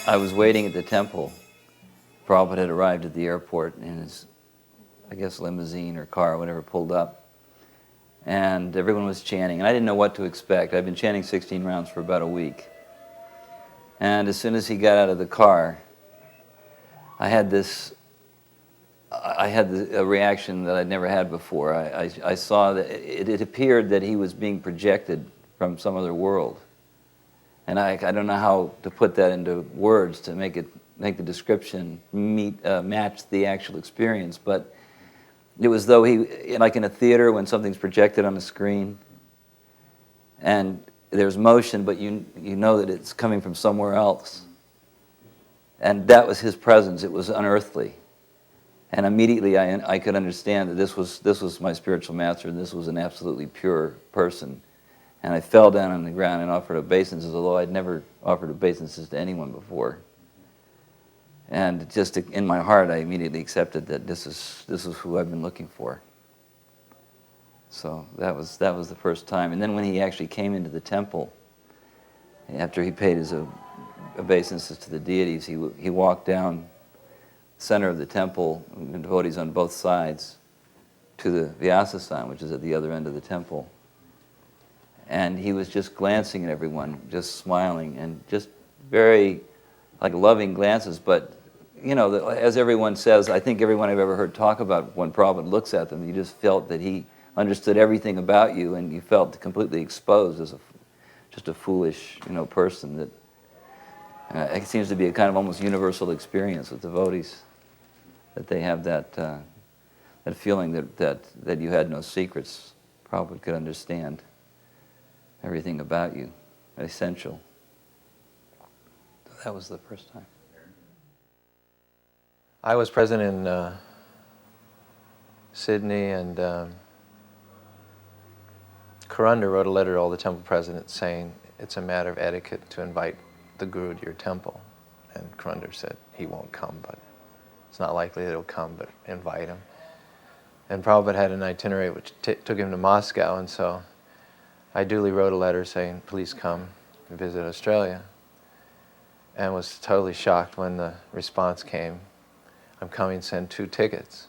I was waiting at the temple. Prabhupada had arrived at the airport in his, I guess, limousine or car, whatever, pulled up. And everyone was chanting, and I didn't know what to expect. I'd been chanting 16 rounds for about a week. And as soon as he got out of the car, I had a reaction that I'd never had before. I saw that it appeared that he was being projected from some other world. And I don't know how to put that into words to make the description match the actual experience, but it was though he, like in a theater when something's projected on a screen, and there's motion, but you know that it's coming from somewhere else. And that was his presence. It was unearthly. And immediately I could understand that this was my spiritual master, and this was an absolutely pure person. And I fell down on the ground and offered obeisances, although I'd never offered obeisances to anyone before. And just in my heart, I immediately accepted that this is who I've been looking for. So that was the first time. And then when he actually came into the temple, after he paid his obeisances to the deities, he walked down the center of the temple, and devotees on both sides, to the Vilasa, which is at the other end of the temple. And he was just glancing at everyone, just smiling, and just very like loving glances. But you know, as everyone says, I think everyone I've ever heard talk about, when Prabhupada looks at them, you just felt that he understood everything about you, and you felt completely exposed as just a foolish, person. That it seems to be a kind of almost universal experience with devotees, that they have that feeling that you had no secrets. Prabhupada could understand everything about you, essential. So that was the first time. I was present in Sydney, and Karunda wrote a letter to all the temple presidents saying it's a matter of etiquette to invite the Guru to your temple. And Karunda said he won't come, but it's not likely that he'll come, but invite him. And Prabhupada had an itinerary which took him to Moscow, and so I duly wrote a letter saying, please come and visit Australia, and was totally shocked when the response came, I'm coming, send 2 tickets.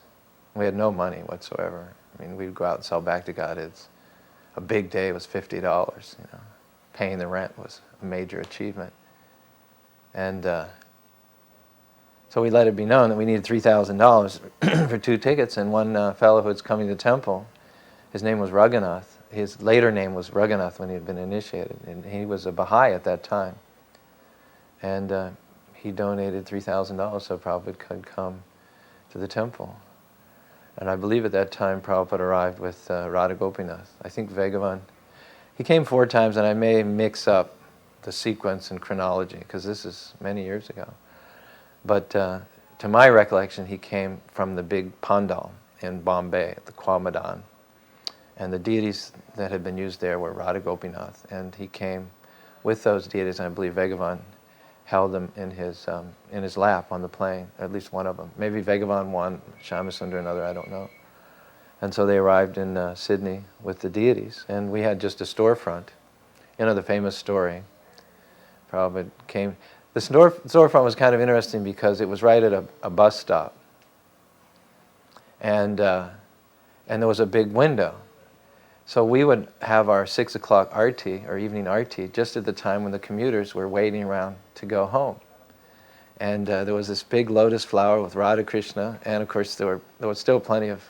We had no money whatsoever. I mean, we'd go out and sell back to God. A big day was $50, Paying the rent was a major achievement. And so we let it be known that we needed $3,000 for 2 tickets, and one fellow who was coming to the temple, his name was Raghunath. His later name was Raghunath when he had been initiated, and he was a Baha'i at that time. And he donated $3,000 so Prabhupada could come to the temple. And I believe at that time Prabhupada arrived with Radha Gopinath. I think Bhagavan. He came 4 times, and I may mix up the sequence and chronology, because this is many years ago. But to my recollection, he came from the big pandal in Bombay, at the Quamadan. And the deities that had been used there were Radha Gopinath. And he came with those deities, and I believe Bhagavan held them in his lap on the plane, at least one of them. Maybe Bhagavan one, Shyamasundar another, I don't know. And so they arrived in Sydney with the deities, and we had just a storefront. The famous story. Prabhupada came. The storefront was kind of interesting because it was right at a bus stop. And there was a big window. So we would have our 6 o'clock arti, or evening arti, just at the time when the commuters were waiting around to go home. And there was this big lotus flower with Radha Krishna, and of course there was still plenty of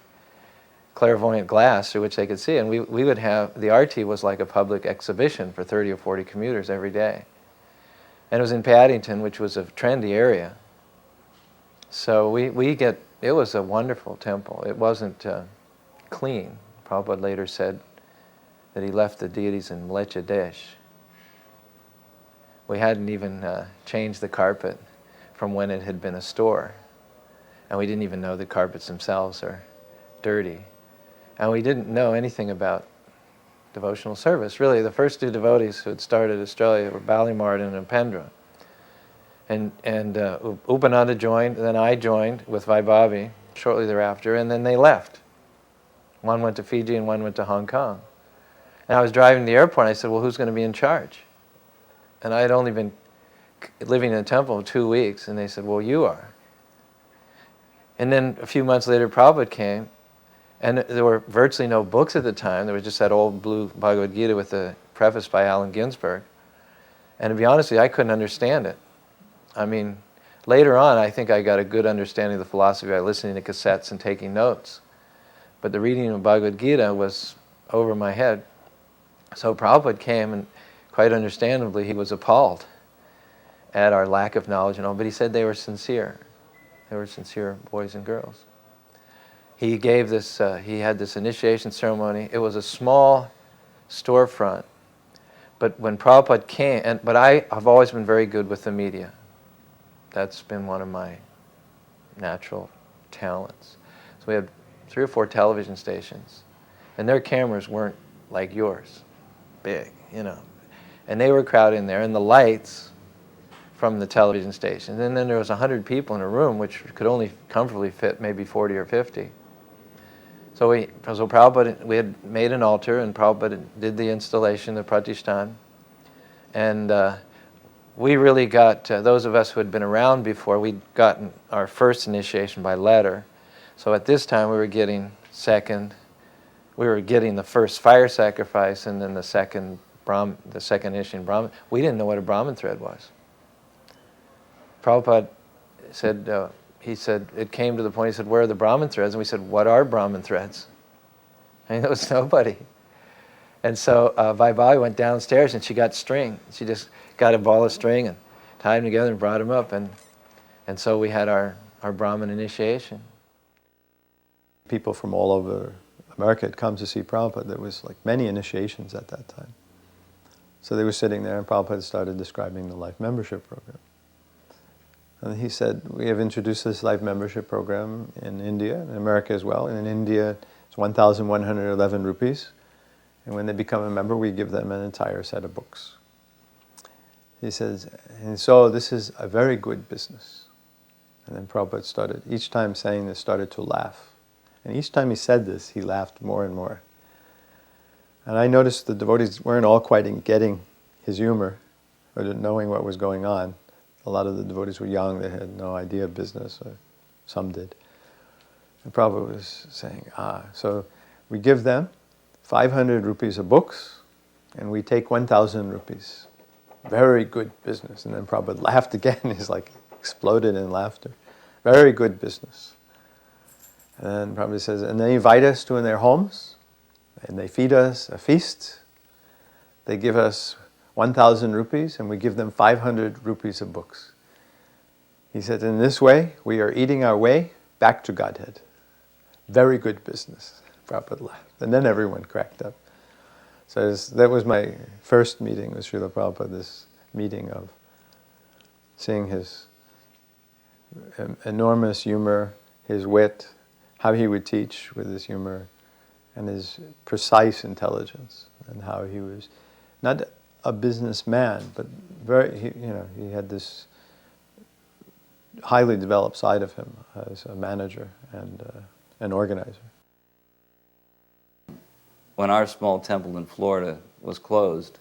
clairvoyant glass through which they could see. And we would have, the arti was like a public exhibition for 30 or 40 commuters every day. And it was in Paddington, which was a trendy area. So it was a wonderful temple. It wasn't clean. Prabhupada later said that he left the deities in Mlecha dish. We hadn't even changed the carpet from when it had been a store. And we didn't even know the carpets themselves are dirty. And we didn't know anything about devotional service. Really, the first 2 devotees who had started Australia were Ballymartin and Pendra. And Upananda joined, and then I joined with Vaibhavi shortly thereafter, and then they left. One went to Fiji and one went to Hong Kong. And I was driving to the airport and I said, well, who's going to be in charge? And I had only been living in the temple 2 weeks, and they said, well, you are. And then a few months later, Prabhupada came, and there were virtually no books at the time. There was just that old blue Bhagavad Gita with the preface by Allen Ginsberg. And to be honest with you, I couldn't understand it. I mean, later on, I think I got a good understanding of the philosophy by listening to cassettes and taking notes. But the reading of Bhagavad Gita was over my head. So Prabhupada came, and quite understandably, he was appalled at our lack of knowledge and all, but he said they were sincere. They were sincere boys and girls. He gave this, he had this initiation ceremony. It was a small storefront. But when Prabhupada came, but I have always been very good with the media. That's been one of my natural talents. So we had 3 or 4 television stations, and their cameras weren't like yours, big, you know. And they were crowded in there, and the lights from the television station. And then there was 100 people in a room, which could only comfortably fit maybe 40 or 50. So Prabhupada, we had made an altar, and Prabhupada did the installation, the Pratishtan. And we really got, those of us who had been around before, we'd gotten our first initiation by letter. So at this time we were getting the first fire sacrifice, and then the second initiation Brahmin. We didn't know what a Brahmin thread was. Prabhupada said, he said, it came to the point, he said, where are the Brahmin threads? And we said, what are Brahmin threads? I mean, there was nobody. And so Vaibhavi went downstairs and she got string. She just got a ball of string and tied them together and brought them up. And so we had our Brahmin initiation. People from all over America had come to see Prabhupada. There was like many initiations at that time. So they were sitting there, and Prabhupada started describing the life membership program. And he said, we have introduced this life membership program in India, in America as well. And in India, it's 1,111 rupees. And when they become a member, we give them an entire set of books. He says, and so this is a very good business. And then Prabhupada started, each time saying this, started to laugh. And each time he said this, he laughed more and more. And I noticed the devotees weren't all quite getting his humor, or knowing what was going on. A lot of the devotees were young, they had no idea of business, or some did. And Prabhupada was saying, so we give them 500 rupees of books, and we take 1,000 rupees. Very good business. And then Prabhupada laughed again, he's like exploded in laughter. Very good business. And Prabhupada says, and they invite us to in their homes, and they feed us a feast. They give us 1,000 rupees, and we give them 500 rupees of books. He said, in this way, we are eating our way back to Godhead. Very good business. Prabhupada laughed. And then everyone cracked up. So that was my first meeting with Srila Prabhupada, this meeting of seeing his enormous humor, his wit, how he would teach with his humor, and his precise intelligence, and how he was not a businessman, but he had this highly developed side of him as a manager and an organizer. When our small temple in Florida was closed,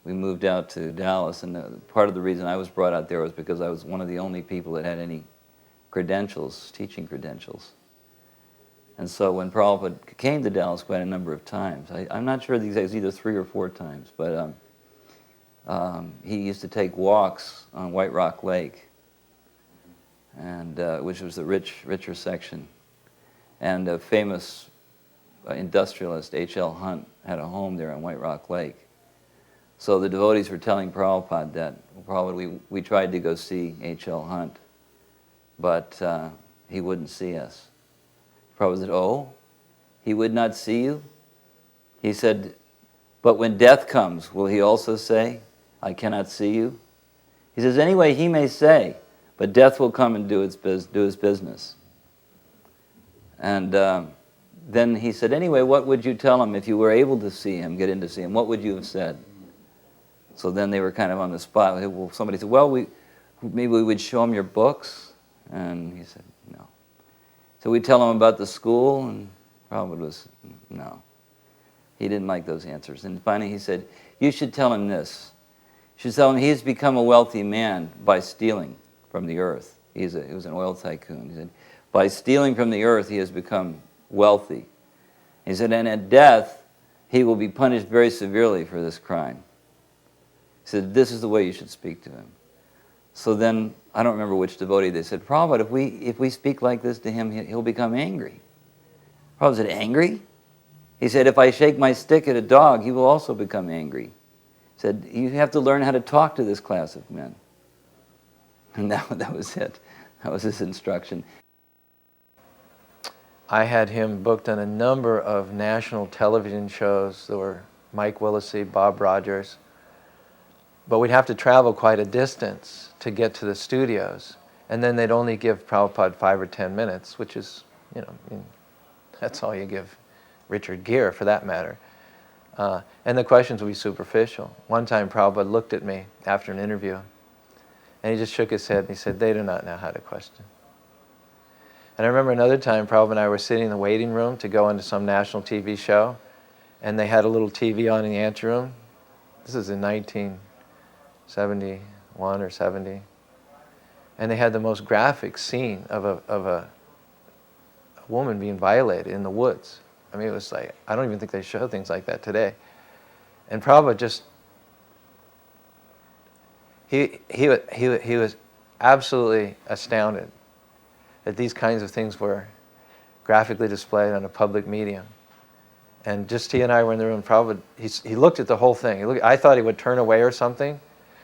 we moved out to Dallas, and part of the reason I was brought out there was because I was one of the only people that had any credentials, teaching credentials. And so when Prabhupada came to Dallas quite a number of times, I'm not sure the exact, it was either 3 or 4 times, but he used to take walks on White Rock Lake, and which was the richer section. And a famous industrialist, H.L. Hunt, had a home there on White Rock Lake. So the devotees were telling Prabhupada that, we tried to go see H.L. Hunt, but he wouldn't see us. Prabhupada said, oh, he would not see you? He said, but when death comes, will he also say, I cannot see you? He says, anyway, he may say, but death will come and do his business. And then he said, anyway, what would you tell him if you were able to see him, get in to see him? What would you have said? So then they were kind of on the spot. Well, somebody said, well, maybe we would show him your books. And he said, no. So we'd tell him about the school, and Prabhupada was, no. He didn't like those answers. And finally he said, you should tell him this. You should tell him he's become a wealthy man by stealing from the earth. He was an oil tycoon. He said, by stealing from the earth, he has become wealthy. He said, and at death, he will be punished very severely for this crime. He said, this is the way you should speak to him. So then, I don't remember which devotee, they said, Prabhupada, if we speak like this to him, he'll become angry. Prabhupada said, angry? He said, if I shake my stick at a dog, he will also become angry. He said, you have to learn how to talk to this class of men. And that was it. That was his instruction. I had him booked on a number of national television shows. There were Mike Willesee, Bob Rogers. But we'd have to travel quite a distance to get to the studios. And then they'd only give Prabhupada 5 or 10 minutes, which is, you know, I mean, that's all you give Richard Gere, for that matter. And the questions would be superficial. One time Prabhupada looked at me after an interview, and he just shook his head and he said, they do not know how to question. And I remember another time Prabhupada and I were sitting in the waiting room to go into some national TV show, and they had a little TV on in the anteroom. This is in 1971 or 70. And they had the most graphic scene of a woman being violated in the woods. I mean, it was like, I don't even think they show things like that today. And Prabhupada just, he was absolutely astounded that these kinds of things were graphically displayed on a public medium. And just he and I were in the room. Prabhupada, he looked at the whole thing. I thought he would turn away or something,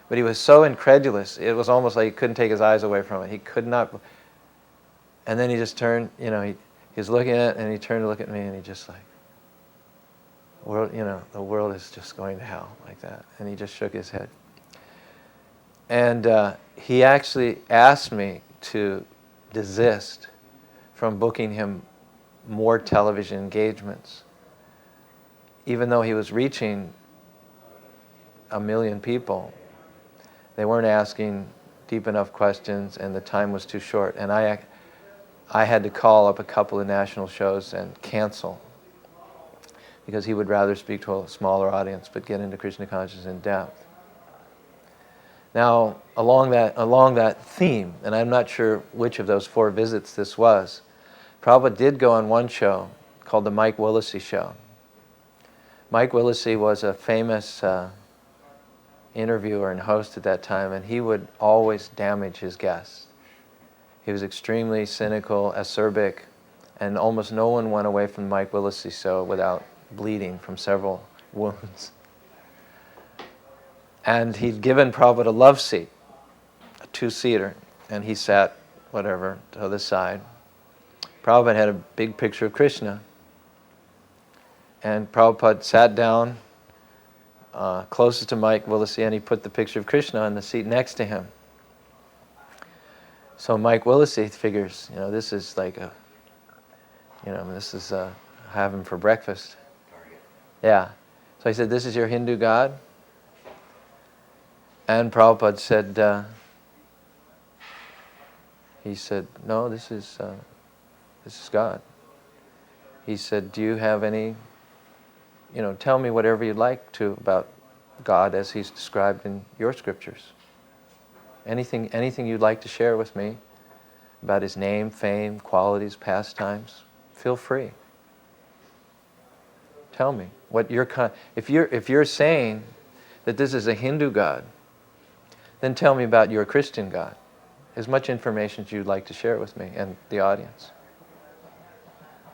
but he was so incredulous. It was almost like he couldn't take his eyes away from it. He could not. And then he just turned, you know, he was looking at it, and he turned to look at me, and he just like, the world is just going to hell, like that. And he just shook his head. And he actually asked me to desist from booking him more television engagements, even though he was reaching 1 million people. They weren't asking deep enough questions, and the time was too short. And I had to call up a couple of national shows and cancel, because he would rather speak to a smaller audience but get into Krishna consciousness in depth. Now, along that theme, and I'm not sure which of those 4 visits this was, Prabhupada did go on one show called the Mike Willesee Show. Mike Willesee was a famous interviewer and host at that time, and he would always damage his guests. He was extremely cynical, acerbic, and almost no one went away from the Mike Willesee show without bleeding from several wounds. And he'd given Prabhupada a love seat, a 2-seater, and he sat, whatever, to the side. Prabhupada had a big picture of Krishna, and Prabhupada sat down closest to Mike Willesee, and he put the picture of Krishna on the seat next to him. So Mike Willesee figures, this is like have him for breakfast. Yeah. So he said, this is your Hindu God? And Prabhupada said, no, this is God. He said, do you have any, tell me whatever you'd like to about God as he's described in your scriptures. Anything you'd like to share with me about his name, fame, qualities, pastimes, feel free. Tell me what if you're saying that this is a Hindu God, then tell me about your Christian God. As much information as you'd like to share with me and the audience.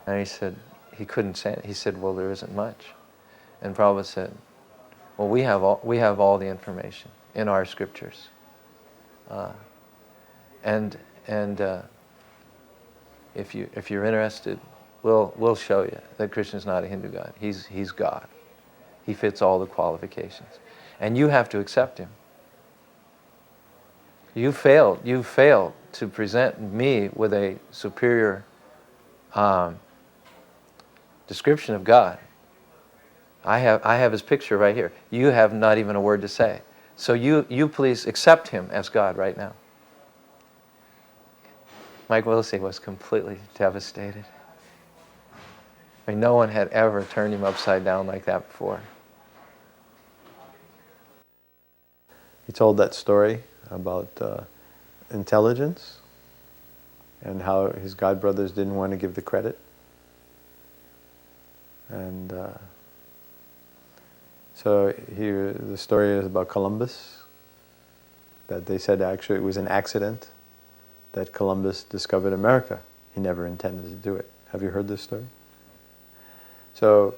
And he said, he couldn't say it. He said, well, there isn't much. And Prabhupada said, well, we have all the information in our scriptures. And if you're interested, we'll show you that Krishna's not a Hindu God. He's God. He fits all the qualifications. And you have to accept him. You failed to present me with a superior description of God. I have his picture right here. You have not even a word to say. So you please accept him as God right now. Mike Willesee was completely devastated. I mean, no one had ever turned him upside down like that before. He told that story about intelligence and how his godbrothers didn't want to give the credit. And so here, the story is about Columbus, that they said actually it was an accident that Columbus discovered America. He never intended to do it. Have you heard this story? So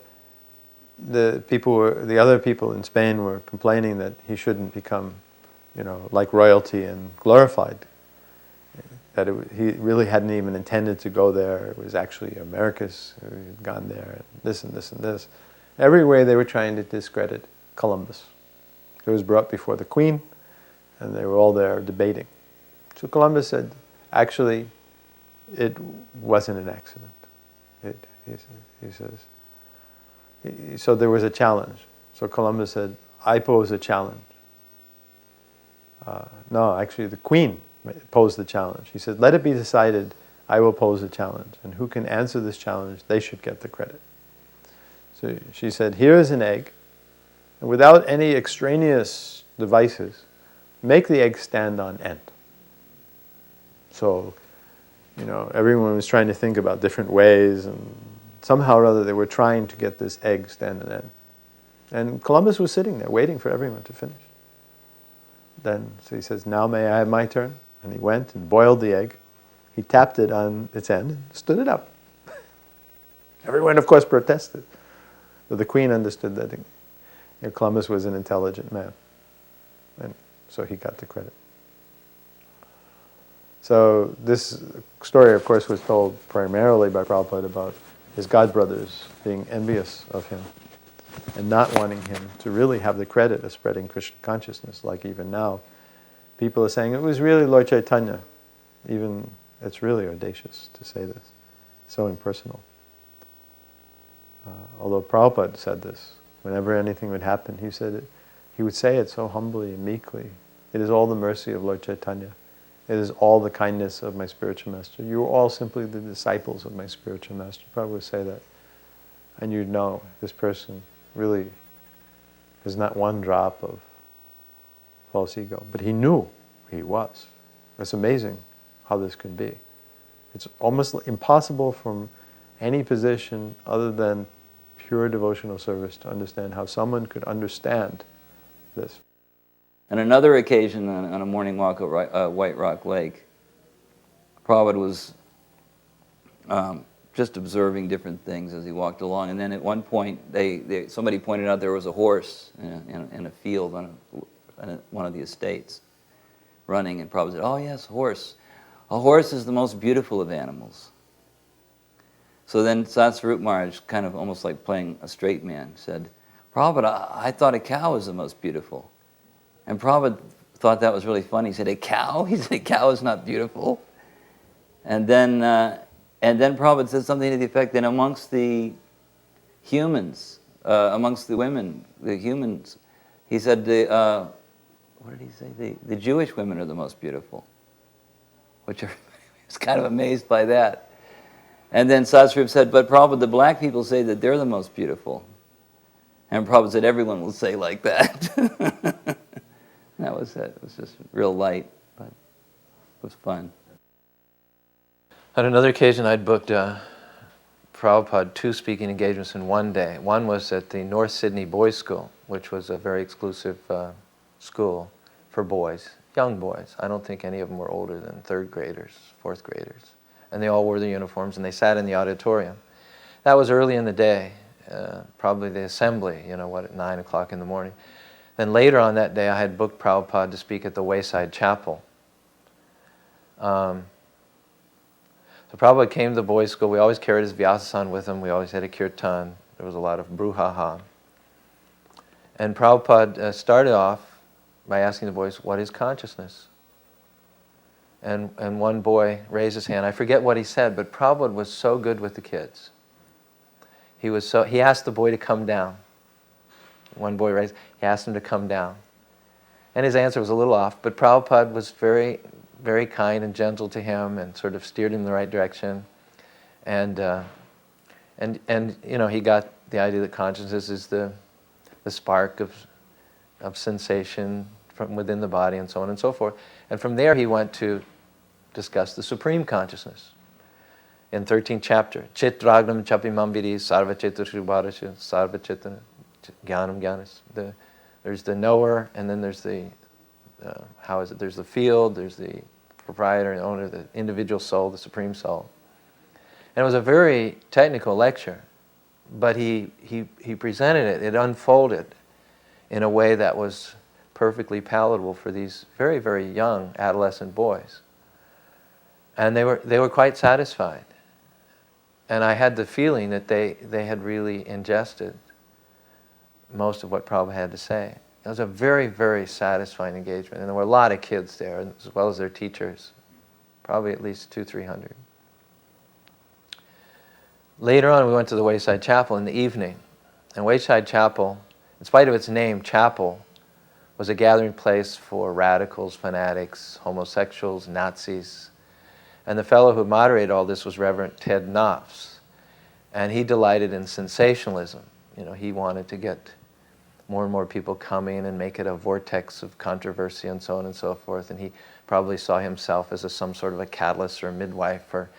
the other people in Spain were complaining that he shouldn't become, like royalty and glorified. That he really hadn't even intended to go there. It was actually Americus who had gone there, and this and this and this. Every way they were trying to discredit Columbus. He was brought before the Queen, and they were all there debating. So Columbus said, actually, it wasn't an accident. He says, so there was a challenge. So Columbus said, I pose a challenge. No, actually the Queen posed the challenge. He said, let it be decided, I will pose a challenge. And who can answer this challenge, they should get the credit. So she said, here is an egg. And without any extraneous devices, make the egg stand on end. So, everyone was trying to think about different ways, and somehow or other they were trying to get this egg stand on end. And Columbus was sitting there waiting for everyone to finish. So he says, now may I have my turn? And he went and boiled the egg. He tapped it on its end and stood it up. Everyone, of course, protested. But the Queen understood that Columbus was an intelligent man. And so he got the credit. So this story, of course, was told primarily by Prabhupada about his godbrothers being envious of him and not wanting him to really have the credit of spreading Krishna consciousness, like even now. People are saying, it was really Lord Chaitanya. Even, it's really audacious to say this. So impersonal. Although Prabhupada said this, whenever anything would happen, he would say it so humbly and meekly. It is all the mercy of Lord Chaitanya. It is all the kindness of my spiritual master. You are all simply the disciples of my spiritual master. Prabhupada would say that. And you'd know this person really has not one drop of false ego. But he knew who he was. It's amazing how this could be. It's almost impossible from any position other than pure devotional service to understand how someone could understand this. On another occasion, on a morning walk at White Rock Lake, Prabhupada was just observing different things as he walked along. And then at one point, somebody pointed out there was a horse in a field on one of the estates running. And Prabhupada said, oh yes, horse. A horse is the most beautiful of animals. So then Satsvarup Maharaj, kind of almost like playing a straight man, said, Prabhupada, I thought a cow was the most beautiful. And Prabhupada thought that was really funny. He said, a cow? He said, a cow is not beautiful. And then Prabhupada said something to the effect that amongst the humans, amongst the women, the humans, he said, what did he say? The Jewish women are the most beautiful. Which everybody was kind of amazed by that. And then Satsvarup said, but Prabhupada, the black people say that they're the most beautiful. And Prabhupada said, everyone will say like that. That was it. It was just real light, but it was fun. On another occasion, I'd booked Prabhupada 2 speaking engagements in one day. One was at the North Sydney Boys' School, which was a very exclusive school for boys, young boys. I don't think any of them were older than 3rd graders, 4th graders. And they all wore their uniforms, and they sat in the auditorium. That was early in the day, probably the assembly, at 9 o'clock in the morning. Then later on that day, I had booked Prabhupada to speak at the Wayside Chapel. So Prabhupada came to the boys' school. We always carried his Vyasa with him. We always had a kirtan. There was a lot of brouhaha. And Prabhupada started off by asking the boys, what is consciousness? And one boy raised his hand. I forget what he said, but Prabhupada was so good with the kids. He asked the boy to come down. One boy raised, he asked him to come down. And his answer was a little off, but Prabhupada was very, very kind and gentle to him and sort of steered him in the right direction. And And you know, he got the idea that consciousness is the spark of sensation from within the body, and so on and so forth. And from there he went to discuss the supreme consciousness. In 13th chapter, Chitragnam Chapimam Vidi Sarva Chitra Shribharasya Sarva Chitra Jnanam Jnanas. There's the knower, and then there's the, there's the field, there's the proprietor and owner, the individual soul, the supreme soul. And it was a very technical lecture, but he presented it, it unfolded in a way that was perfectly palatable for these very, very young adolescent boys. And they were quite satisfied. And I had the feeling that they had really ingested most of what Prabhupada had to say. It was a very, very satisfying engagement. And there were a lot of kids there, as well as their teachers, probably at least 200-300. Later on, we went to the Wayside Chapel in the evening. And Wayside Chapel, in spite of its name, chapel, was a gathering place for radicals, fanatics, homosexuals, Nazis. And the fellow who moderated all this was Reverend Ted Knopfs. And he delighted in sensationalism. You know, he wanted to get more and more people coming and make it a vortex of controversy and so on and so forth. And he probably saw himself as some sort of a catalyst or a midwife for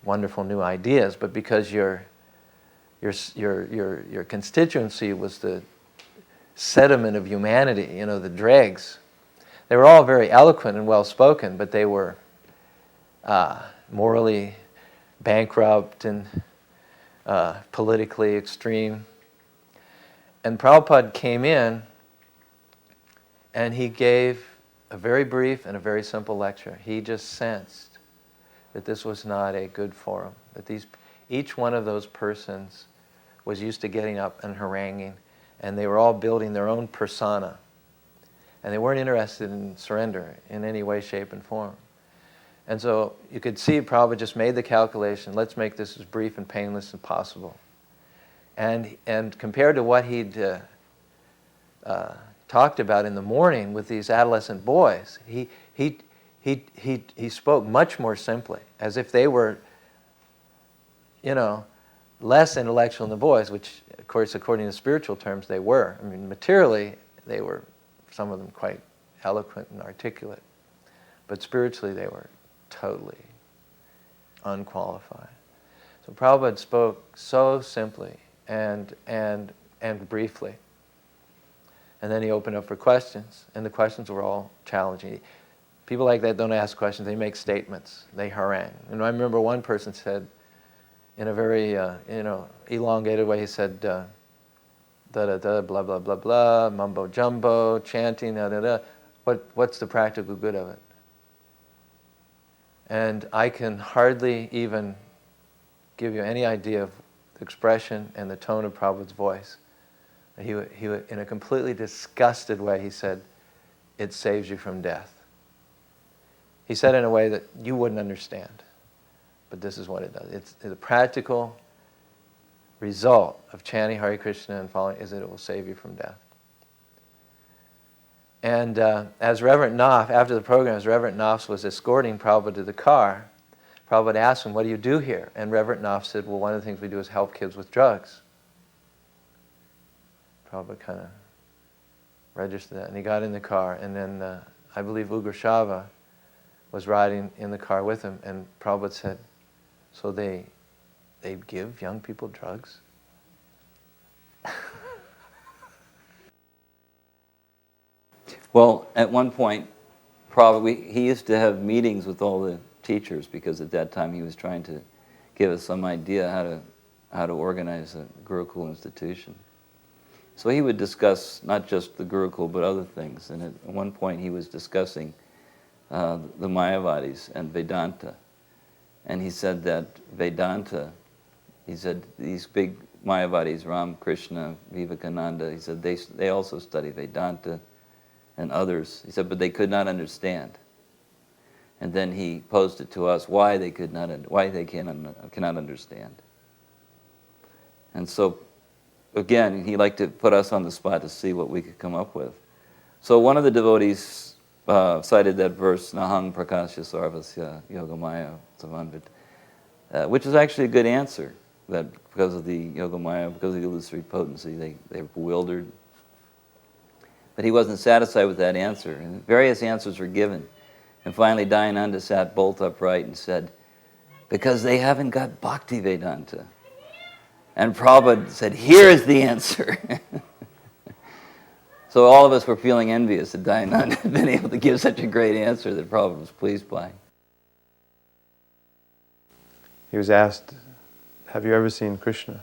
wonderful new ideas. But because your constituency was the sediment of humanity, you know, the dregs, they were all very eloquent and well-spoken, but they were morally bankrupt and politically extreme. And Prabhupada came in and he gave a very brief and a very simple lecture. He just sensed that this was not a good forum, that each one of those persons was used to getting up and haranguing, and they were all building their own persona. And they weren't interested in surrender in any way, shape, and form. And so you could see Prabhupada just made the calculation, let's make this as brief and painless as possible. And compared to what he'd talked about in the morning with these adolescent boys, he spoke much more simply, as if they were, you know, less intellectual than the boys, which, of course, according to spiritual terms, they were. I mean, materially, they were, some of them, quite eloquent and articulate. But spiritually, they were totally unqualified. So Prabhupada spoke so simply and briefly. And then he opened up for questions, and the questions were all challenging. People like that don't ask questions, they make statements, they harangue. And I remember one person said, in a very elongated way, he said, da-da-da, blah, blah, blah, blah, mumbo-jumbo, chanting, da-da-da. What's the practical good of it? And I can hardly even give you any idea of the expression and the tone of Prabhupada's voice. He in a completely disgusted way, he said, it saves you from death. He said it in a way that you wouldn't understand, but this is what it does. It's the practical result of chanting Hare Krishna and following is that it will save you from death. And as Reverend Knopf, after the program, as Reverend Knopf was escorting Prabhupada to the car, Prabhupada asked him, what do you do here? And Reverend Knopf said, well, one of the things we do is help kids with drugs. Prabhupada kind of registered that. And he got in the car, and then I believe Ugrashava was riding in the car with him, and Prabhupada said, so they give young people drugs? Well, at one point, he used to have meetings with all the teachers, because at that time he was trying to give us some idea how to organize a Gurukul institution. So he would discuss not just the Gurukul but other things. And at one point he was discussing the Mayavadis and Vedanta. And he said that Vedanta, he said these big Mayavadis, Ram, Krishna, Vivekananda, he said they also study Vedanta and others. He said, but they could not understand. And then he posed it to us why they cannot understand. And so, again, he liked to put us on the spot to see what we could come up with. So one of the devotees cited that verse, Nahang Prakasya Sarvasya Yogamaya Samanvit, which is actually a good answer. that because of the Yogamaya, because of the illusory potency, they were bewildered. But he wasn't satisfied with that answer. And various answers were given. And finally, Dayananda sat bolt upright and said, because they haven't got Bhaktivedanta. And Prabhupada said, here is the answer. So all of us were feeling envious that Dayananda had been able to give such a great answer that Prabhupada was pleased by. He was asked, have you ever seen Krishna?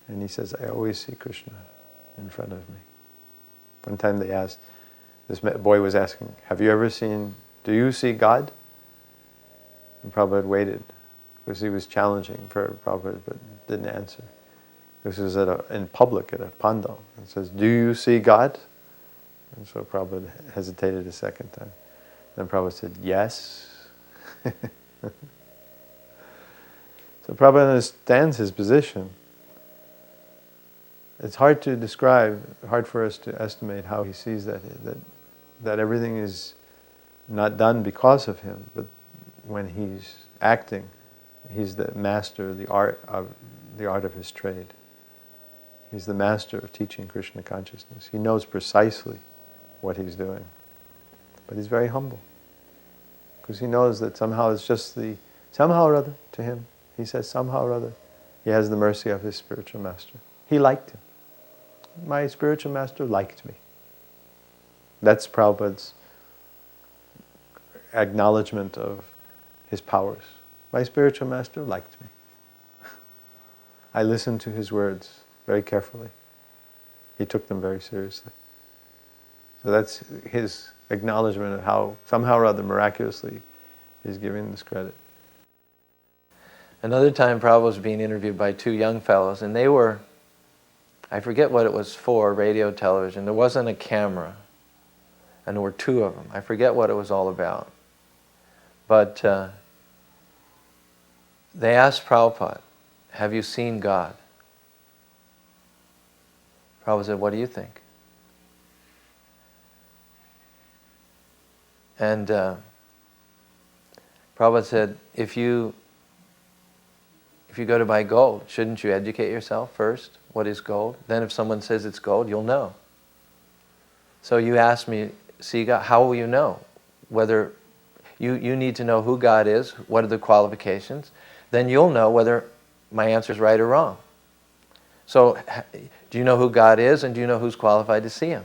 And he says, I always see Krishna in front of me. One time they asked, this boy was asking, have you ever seen, do you see God? And Prabhupada waited, because he was challenging for Prabhupada, but didn't answer. This was in public at a pandal. And says, do you see God? And so Prabhupada hesitated a second time. Then Prabhupada said, yes. So Prabhupada understands his position. It's hard to describe, hard for us to estimate how he sees that everything is not done because of him, but when he's acting, he's the master of the art of his trade. He's the master of teaching Krishna consciousness. He knows precisely what he's doing. But he's very humble. Because he knows that somehow it's just somehow or other to him, he says somehow or other, he has the mercy of his spiritual master. He liked him. My spiritual master liked me. That's Prabhupada's acknowledgement of his powers. My spiritual master liked me. I listened to his words very carefully. He took them very seriously. So that's his acknowledgement of how, somehow or other, miraculously, he's giving this credit. Another time Prabhupada was being interviewed by two young fellows, and they were, I forget what it was for, radio, television. There wasn't a camera, and there were two of them. I forget what it was all about. But they asked Prabhupada, have you seen God? Prabhupada said, what do you think? And Prabhupada said, if you go to buy gold, shouldn't you educate yourself first? What is gold? Then if someone says it's gold, you'll know. So you ask me, see God, how will you know? Whether you need to know who God is, what are the qualifications, then you'll know whether my answer is right or wrong. So do you know who God is, and do you know who's qualified to see Him?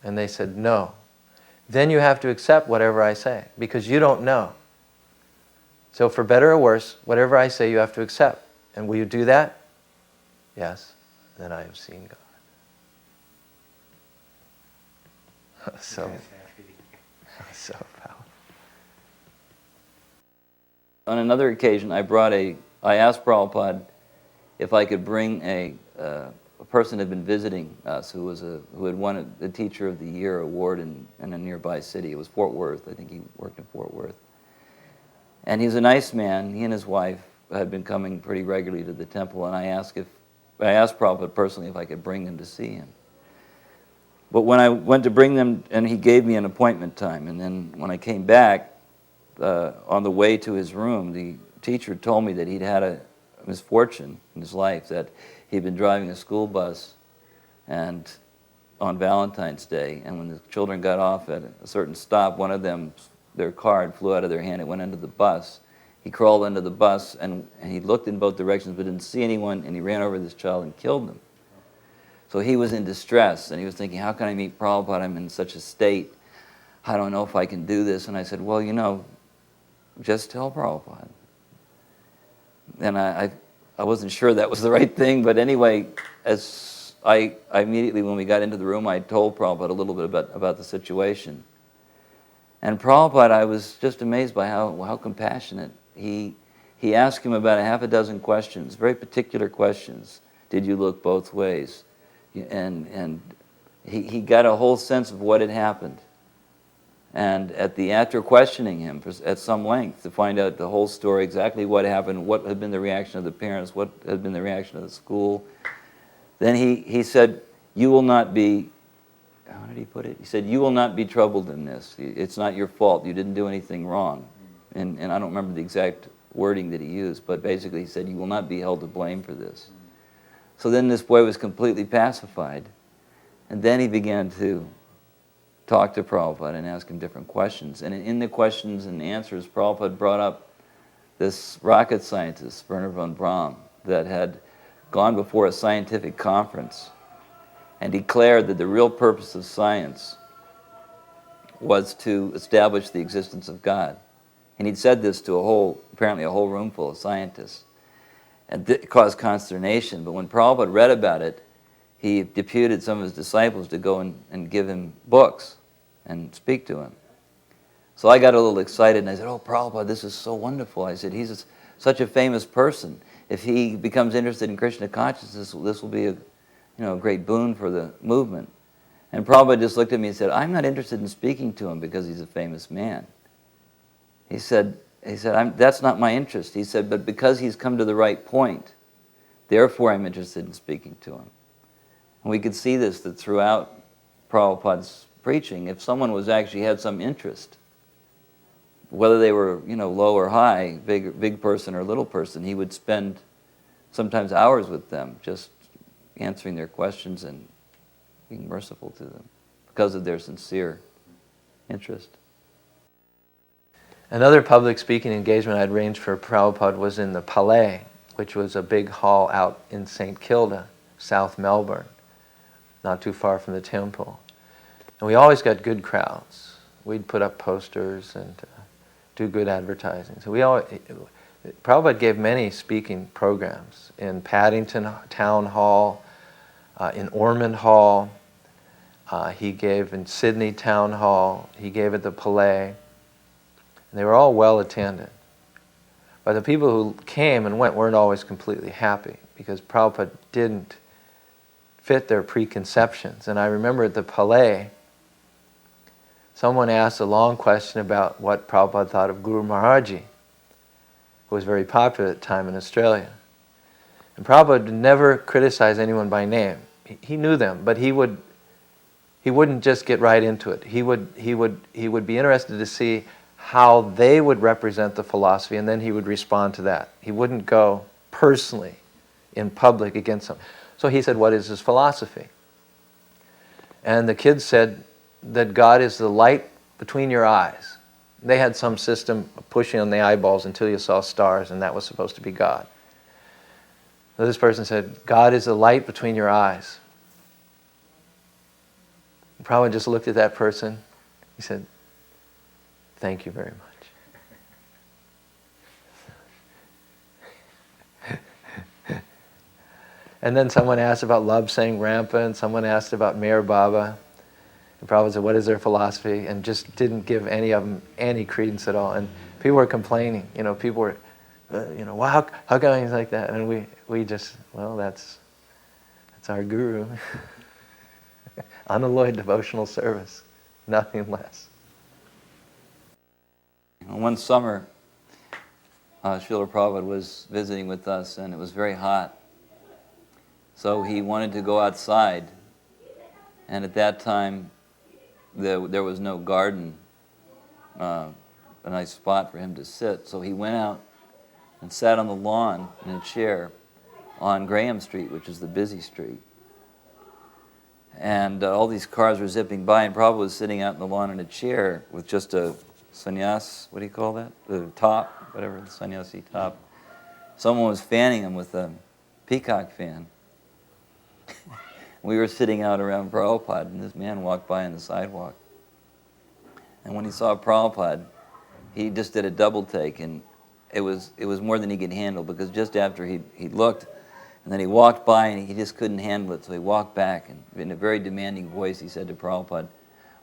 And they said, no. Then you have to accept whatever I say, because you don't know. So for better or worse, whatever I say you have to accept. And will you do that? Yes. Then I have seen God. So powerful. On another occasion, I asked Prabhupada if I could bring a person who had been visiting us who had won the Teacher of the Year award in a nearby city. It was Fort Worth. I think he worked in Fort Worth. And he's a nice man. He and his wife had been coming pretty regularly to the temple, and I asked Prabhupada personally if I could bring them to see him. But when I went to bring them, and he gave me an appointment time, and then when I came back, on the way to his room, the teacher told me that he'd had a misfortune in his life, that he'd been driving a school bus and on Valentine's Day, and when the children got off at a certain stop, one of them, their card flew out of their hand. It went into the bus. He crawled into the bus, and he looked in both directions but didn't see anyone, and he ran over this child and killed them. So he was in distress, and he was thinking, how can I meet Prabhupada? I'm in such a state. I don't know if I can do this. And I said, well, just tell Prabhupada. And I wasn't sure that was the right thing, but anyway, as I immediately, when we got into the room, I told Prabhupada a little bit about the situation. And Prabhupada, I was just amazed by how compassionate. He asked him about a half a dozen questions, very particular questions. Did you look both ways? And he got a whole sense of what had happened. And after questioning him at some length to find out the whole story, exactly what happened, what had been the reaction of the parents, what had been the reaction of the school, then he said, you will not be, how did he put it? He said, you will not be troubled in this. It's not your fault. You didn't do anything wrong. And I don't remember the exact wording that he used, but basically he said, "You will not be held to blame for this." So then this boy was completely pacified, and then he began to talk to Prabhupada and ask him different questions. And in the questions and answers, Prabhupada brought up this rocket scientist, Wernher von Braun, that had gone before a scientific conference and declared that the real purpose of science was to establish the existence of God. And he'd said this to apparently a whole room full of scientists. And it caused consternation. But when Prabhupada read about it, he deputed some of his disciples to go and give him books and speak to him. So I got a little excited and I said, "Oh, Prabhupada, this is so wonderful." I said, "He's such a famous person. If he becomes interested in Krishna consciousness, this will be a great boon for the movement." And Prabhupada just looked at me and said, "I'm not interested in speaking to him because he's a famous man." He said, "That's not my interest." He said, "But because he's come to the right point, therefore I'm interested in speaking to him." And we could see this, that throughout Prabhupada's preaching, if someone actually had some interest, whether they were low or high, big person or little person, he would spend sometimes hours with them, just answering their questions and being merciful to them because of their sincere interest. Another public speaking engagement I'd arranged for Prabhupada was in the Palais, which was a big hall out in St. Kilda, South Melbourne, not too far from the temple. And we always got good crowds. We'd put up posters and do good advertising. So Prabhupada gave many speaking programs in Paddington Town Hall, in Ormond Hall, he gave in Sydney Town Hall, he gave at the Palais. And they were all well attended. But the people who came and went weren't always completely happy because Prabhupada didn't fit their preconceptions. And I remember at the Palais, someone asked a long question about what Prabhupada thought of Guru Maharaji, who was very popular at the time in Australia. And Prabhupada never criticized anyone by name. He knew them, but he wouldn't just get right into it. He would be interested to see how they would represent the philosophy, and then he would respond to that. He wouldn't go personally in public against them. So he said, "What is his philosophy?" And the kids said that God is the light between your eyes. They had some system of pushing on the eyeballs until you saw stars, and that was supposed to be God. So this person said, "God is the light between your eyes." And Prabhupada just looked at that person. He said, "Thank you very much." And then someone asked about love saying rampant. Someone asked about Meher Baba. And Prabhupada said, "What is their philosophy?" And just didn't give any of them any credence at all. And people were complaining. People were, well, how come he's like that? And we just, well, that's our guru. Unalloyed devotional service, nothing less. One summer, Srila Prabhupada was visiting with us, and it was very hot. So he wanted to go outside, and at that time, there was no garden, a nice spot for him to sit. So he went out and sat on the lawn in a chair on Graham Street, which is the busy street. And all these cars were zipping by, and Prabhupada was sitting out in the lawn in a chair with just a sannyas, what do you call that? The top, whatever, the sannyasi top. Someone was fanning him with a peacock fan. We were sitting out around Prabhupada, and this man walked by on the sidewalk. And when he saw Prabhupada, he just did a double take, and it was more than he could handle, because just after he looked, and then he walked by, and he just couldn't handle it, so he walked back, and in a very demanding voice, he said to Prabhupada,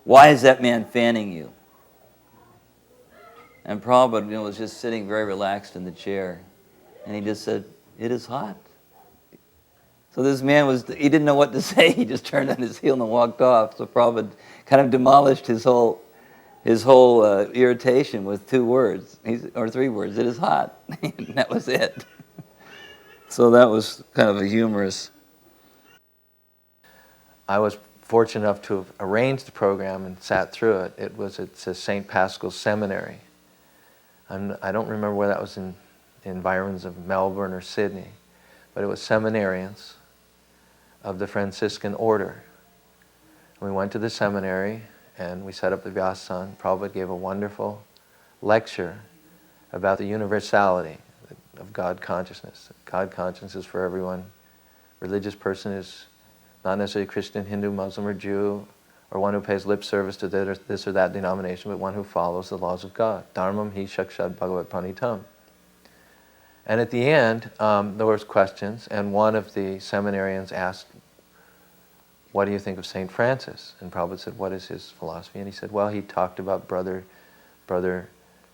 "Why is that man fanning you?" And Prabhupada was just sitting very relaxed in the chair, and he just said, "It is hot." So this man he didn't know what to say. He just turned on his heel and walked off. So Prabhupada kind of demolished his whole irritation with 2 words, or 3 words. "It is hot." And that was it. So that was kind of a humorous. I was fortunate enough to have arranged the program and sat through it. It's a St. Pascal's Seminary. I don't remember whether that was in environs of Melbourne or Sydney, but it was seminarians of the Franciscan order. We went to the seminary and we set up the Vyasa. Prabhupada gave a wonderful lecture about the universality of God consciousness. God consciousness is for everyone. Religious person is not necessarily Christian, Hindu, Muslim, or Jew, or one who pays lip service to this or that denomination, but one who follows the laws of God. Dharmam hi shakshad bhagavat panitam. And at the end, there was questions, and one of the seminarians asked, "What do you think of St. Francis?" And Prabhupada said, "What is his philosophy?" And he said, "Well, he talked about brother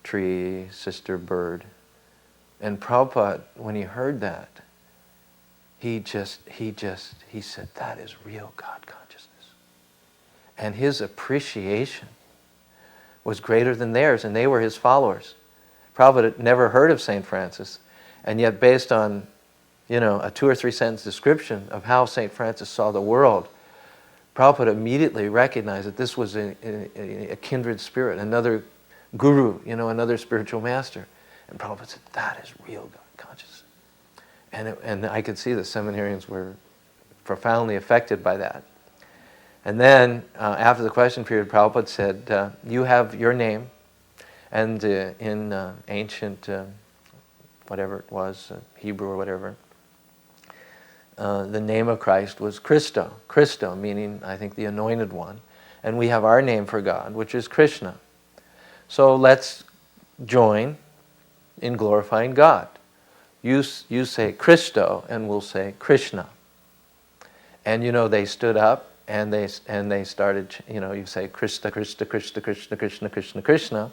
tree, sister bird." And Prabhupada, when he heard that, he said, "That is real God consciousness." And his appreciation was greater than theirs, and they were his followers. Prabhupada had never heard of St. Francis, and yet based on, a 2 or 3 sentence description of how St. Francis saw the world, Prabhupada immediately recognized that this was a kindred spirit, another guru, another spiritual master. And Prabhupada said, "That is real God consciousness." And I could see the seminarians were profoundly affected by that. And then, after the question period, Prabhupada said, "You have your name," and in ancient, whatever it was, Hebrew or whatever, the name of Christ was Christo. Christo meaning, I think, the anointed one. And we have our name for God, which is Krishna. So let's join in glorifying God. You say Christo, and we'll say Krishna. And they stood up and they started. You say Krishna, Krishna, Krishna, Krishna, Krishna, Krishna, Krishna.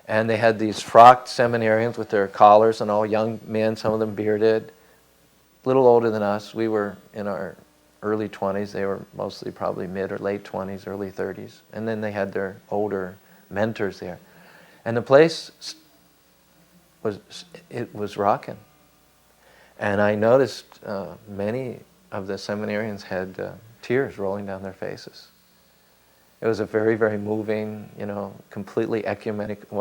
And they had these frocked seminarians with their collars, and all young men, some of them bearded, a little older than us. We were in our early 20s. They were mostly probably mid or late 20s, early 30s. And then they had their older mentors there. And the place was rocking. And I noticed many of the seminarians had tears rolling down their faces. It was a very, very moving, completely ecumenic,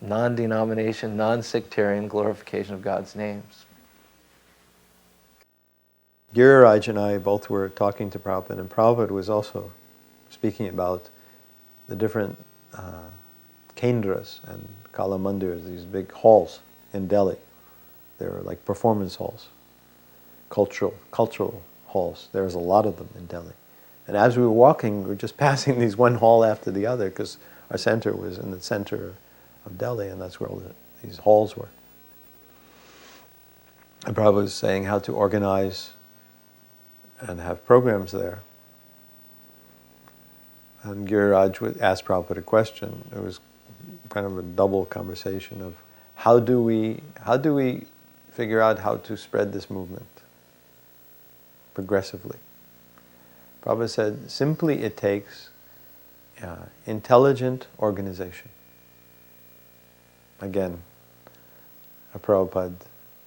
non-denomination, non-sectarian glorification of God's names. Giriraj and I both were talking to Prabhupada, and Prabhupada was also speaking about the different kendras and kala mandirs, these big halls in Delhi. They were like performance halls, cultural halls. There was a lot of them in Delhi. And as we were walking, we were just passing these one hall after the other, because our center was in the center of Delhi, and that's where all these halls were. And Prabhupada was saying how to organize and have programs there. And Giriraj would ask Prabhupada a question. It was kind of a double conversation of how do we figure out how to spread this movement progressively. Prabhupada said, simply it takes intelligent organization. Again, a Prabhupada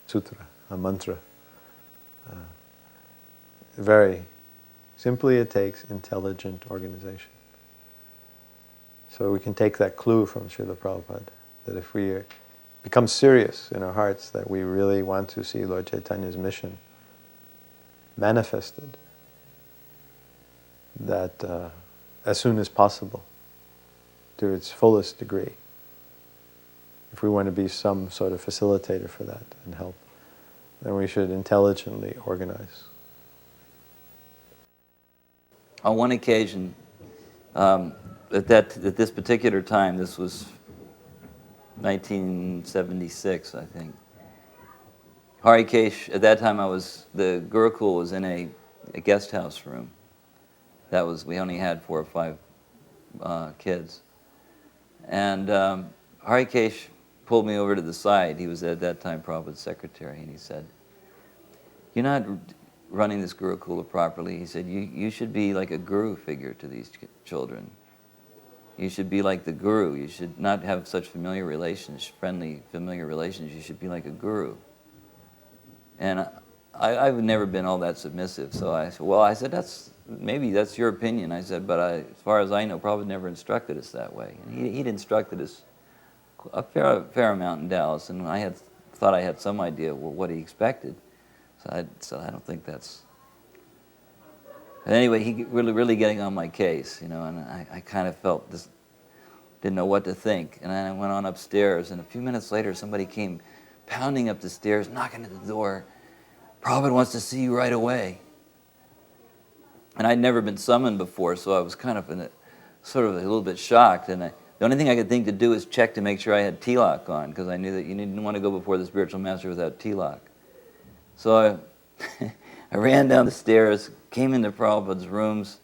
sutra, a mantra. Very simply it takes intelligent organization. So we can take that clue from Srila Prabhupada, that if we become serious in our hearts that we really want to see Lord Chaitanya's mission manifested, that as soon as possible, to its fullest degree, if we want to be some sort of facilitator for that and help, then we should intelligently organize. On one occasion, at this particular time, this was 1976, I think. Harikesh, at that time the Gurukul was in a guest house room. We only had 4 or 5 kids. And Harikesh pulled me over to the side. He was at that time Prabhupada's secretary, and he said, "You're not running this Gurukula properly." He said, you should be like a guru figure to these children. You should be like the guru. You should not have such familiar relations. You should be like a guru. And I've never been all that submissive, so I said, maybe that's your opinion. I said, but as far as I know, Prabhupada never instructed us that way. And he'd instructed us a fair amount in Dallas, and I had thought I had some idea what he expected. So I said, I don't think that's... But anyway, he really getting on my case, and I kind of felt this, didn't know what to think. And then I went on upstairs, and a few minutes later, somebody came pounding up the stairs, knocking at the door. Prabhupada wants to see you right away. And I'd never been summoned before, so I was kind of sort of a little bit shocked. And the only thing I could think to do is check to make sure I had tilak on, because I knew that you didn't want to go before the spiritual master without tilak. So I ran down the stairs, came into Prabhupada's rooms,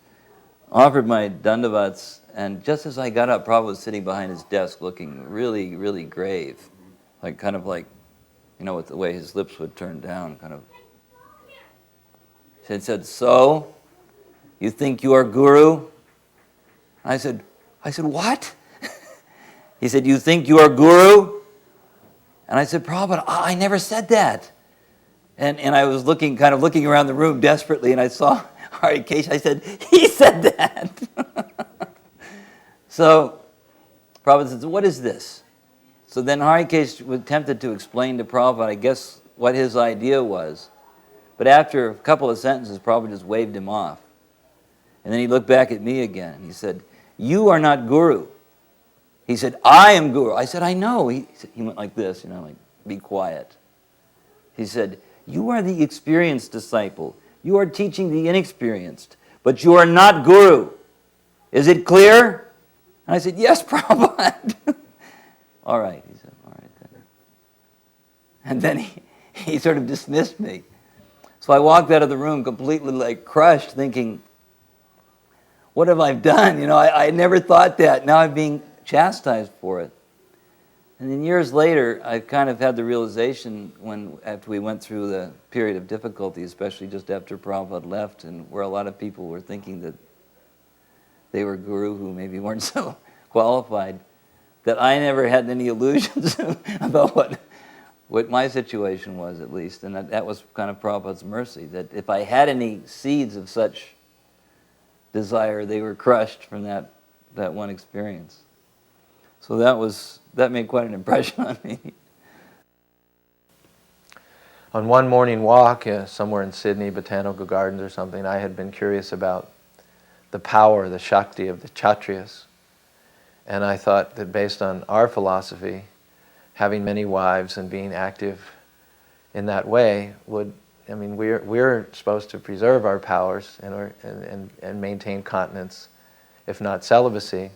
offered my dandavats, and just as I got up, Prabhupada was sitting behind his desk looking really, really grave. With the way his lips would turn down, kind of. He said, so, you think you are guru? I said, what? He said, you think you are guru? And I said, Prabhupada, I never said that. And I was looking around the room desperately, and I saw Harikesh. I said, he said that. So Prabhupada said, what is this? So then Harikesh was tempted to explain to Prabhupada, I guess, what his idea was. But after a couple of sentences, Prabhupada just waved him off. And then he looked back at me again. He said, you are not guru. He said, I am guru. I said, I know. He went like this, like, be quiet. He said, you are the experienced disciple. You are teaching the inexperienced. But you are not guru. Is it clear? And I said, yes, Prabhupada. All right. He said, all right then. And then he sort of dismissed me. So I walked out of the room completely crushed, thinking, what have I done? I never thought that. Now I'm being chastised for it. And then years later, I kind of had the realization after we went through the period of difficulty, especially just after Prabhupada left, and where a lot of people were thinking that they were guru who maybe weren't so qualified, that I never had any illusions about what my situation was, at least. And that was kind of Prabhupada's mercy, that if I had any seeds of such desire, they were crushed from that one experience. So that made quite an impression on me. On one morning walk somewhere in Sydney, Botanical Gardens or something, I had been curious about the power, the Shakti of the Kshatriyas. And I thought that based on our philosophy, having many wives and being active in that way we're supposed to preserve our powers and maintain continence, if not celibacy,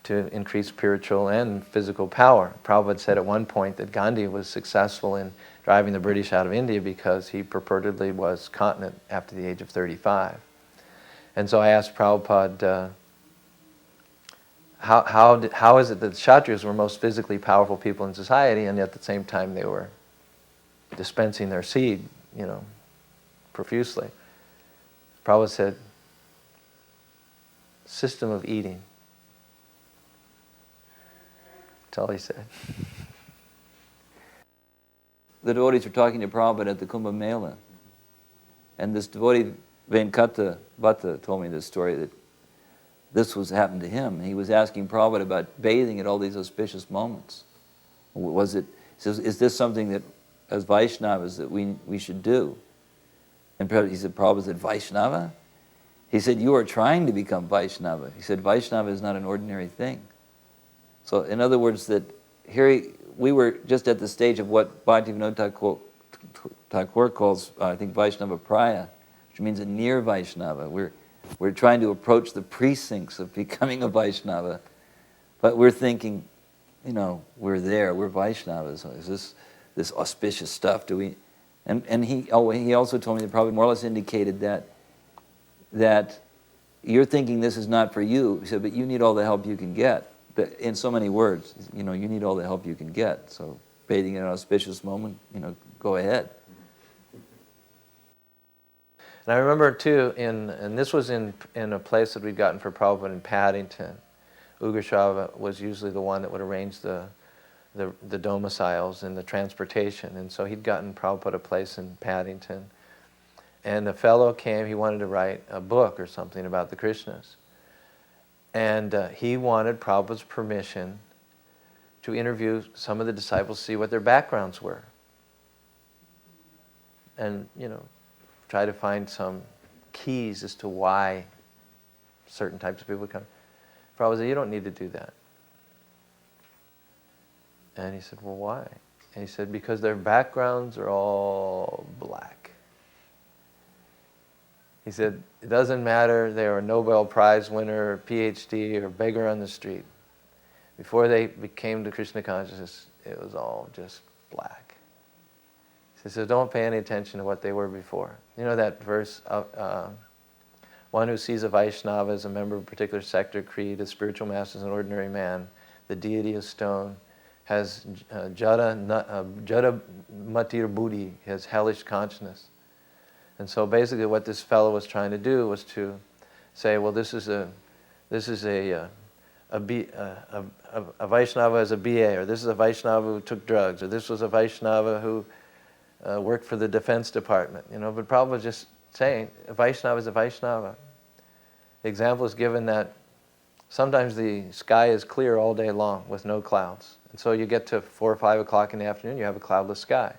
to increase spiritual and physical power. Prabhupada said at one point that Gandhi was successful in driving the British out of India because he purportedly was continent after the age of 35. And so I asked Prabhupada, how is it that the Kshatriyas were most physically powerful people in society, and yet at the same time they were dispensing their seed, profusely? Prabhupada said, system of eating. That's all he said. The devotees were talking to Prabhupada at the Kumbh Mela, and this devotee, Venkata Bhatta, told me this story, that this happened to him. He was asking Prabhupada about bathing at all these auspicious moments. He says, is this something that, as Vaishnavas, that we should do? And he said, Prabhupada said, Vaishnava? He said, you are trying to become Vaishnava. He said, Vaishnava is not an ordinary thing. So, in other words, that here we were just at the stage of what Bhaktivinoda Thakur calls, I think, Vaishnava Praya, which means a near Vaishnava. We're trying to approach the precincts of becoming a Vaishnava, but we're thinking, we're there, we're Vaishnavas. Is this auspicious stuff? Do we? And he also told me that probably more or less indicated that you're thinking this is not for you. He said, but you need all the help you can get. In so many words, you need all the help you can get. So bathing in an auspicious moment, go ahead. And I remember too, and this was in a place that we'd gotten for Prabhupada in Paddington. Ugrashava was usually the one that would arrange the domiciles and the transportation. And so he'd gotten Prabhupada a place in Paddington. And a fellow came, he wanted to write a book or something about the Krishnas. And he wanted Prabhupada's permission to interview some of the disciples, see what their backgrounds were. and try to find some keys as to why certain types of people come. Prabhupada said, you don't need to do that. And he said, well, why? And he said, because their backgrounds are all black. He said, it doesn't matter, they were a Nobel Prize winner, or PhD, or beggar on the street. Before they came to Krishna consciousness, it was all just black. He said, so don't pay any attention to what they were before. You know that verse, one who sees a Vaishnava as a member of a particular sect or creed, a spiritual master as an ordinary man, the deity of stone, has jada matir buddhi, has hellish consciousness. And so basically what this fellow was trying to do was to say, well, this is a Vaishnava as a BA, or this is a Vaishnava who took drugs, or this was a Vaishnava who worked for the Defense Department. But Prabhupada was just saying, a Vaishnava is a Vaishnava. The example is given that sometimes the sky is clear all day long with no clouds. And so you get to 4 or 5 o'clock in the afternoon, you have a cloudless sky.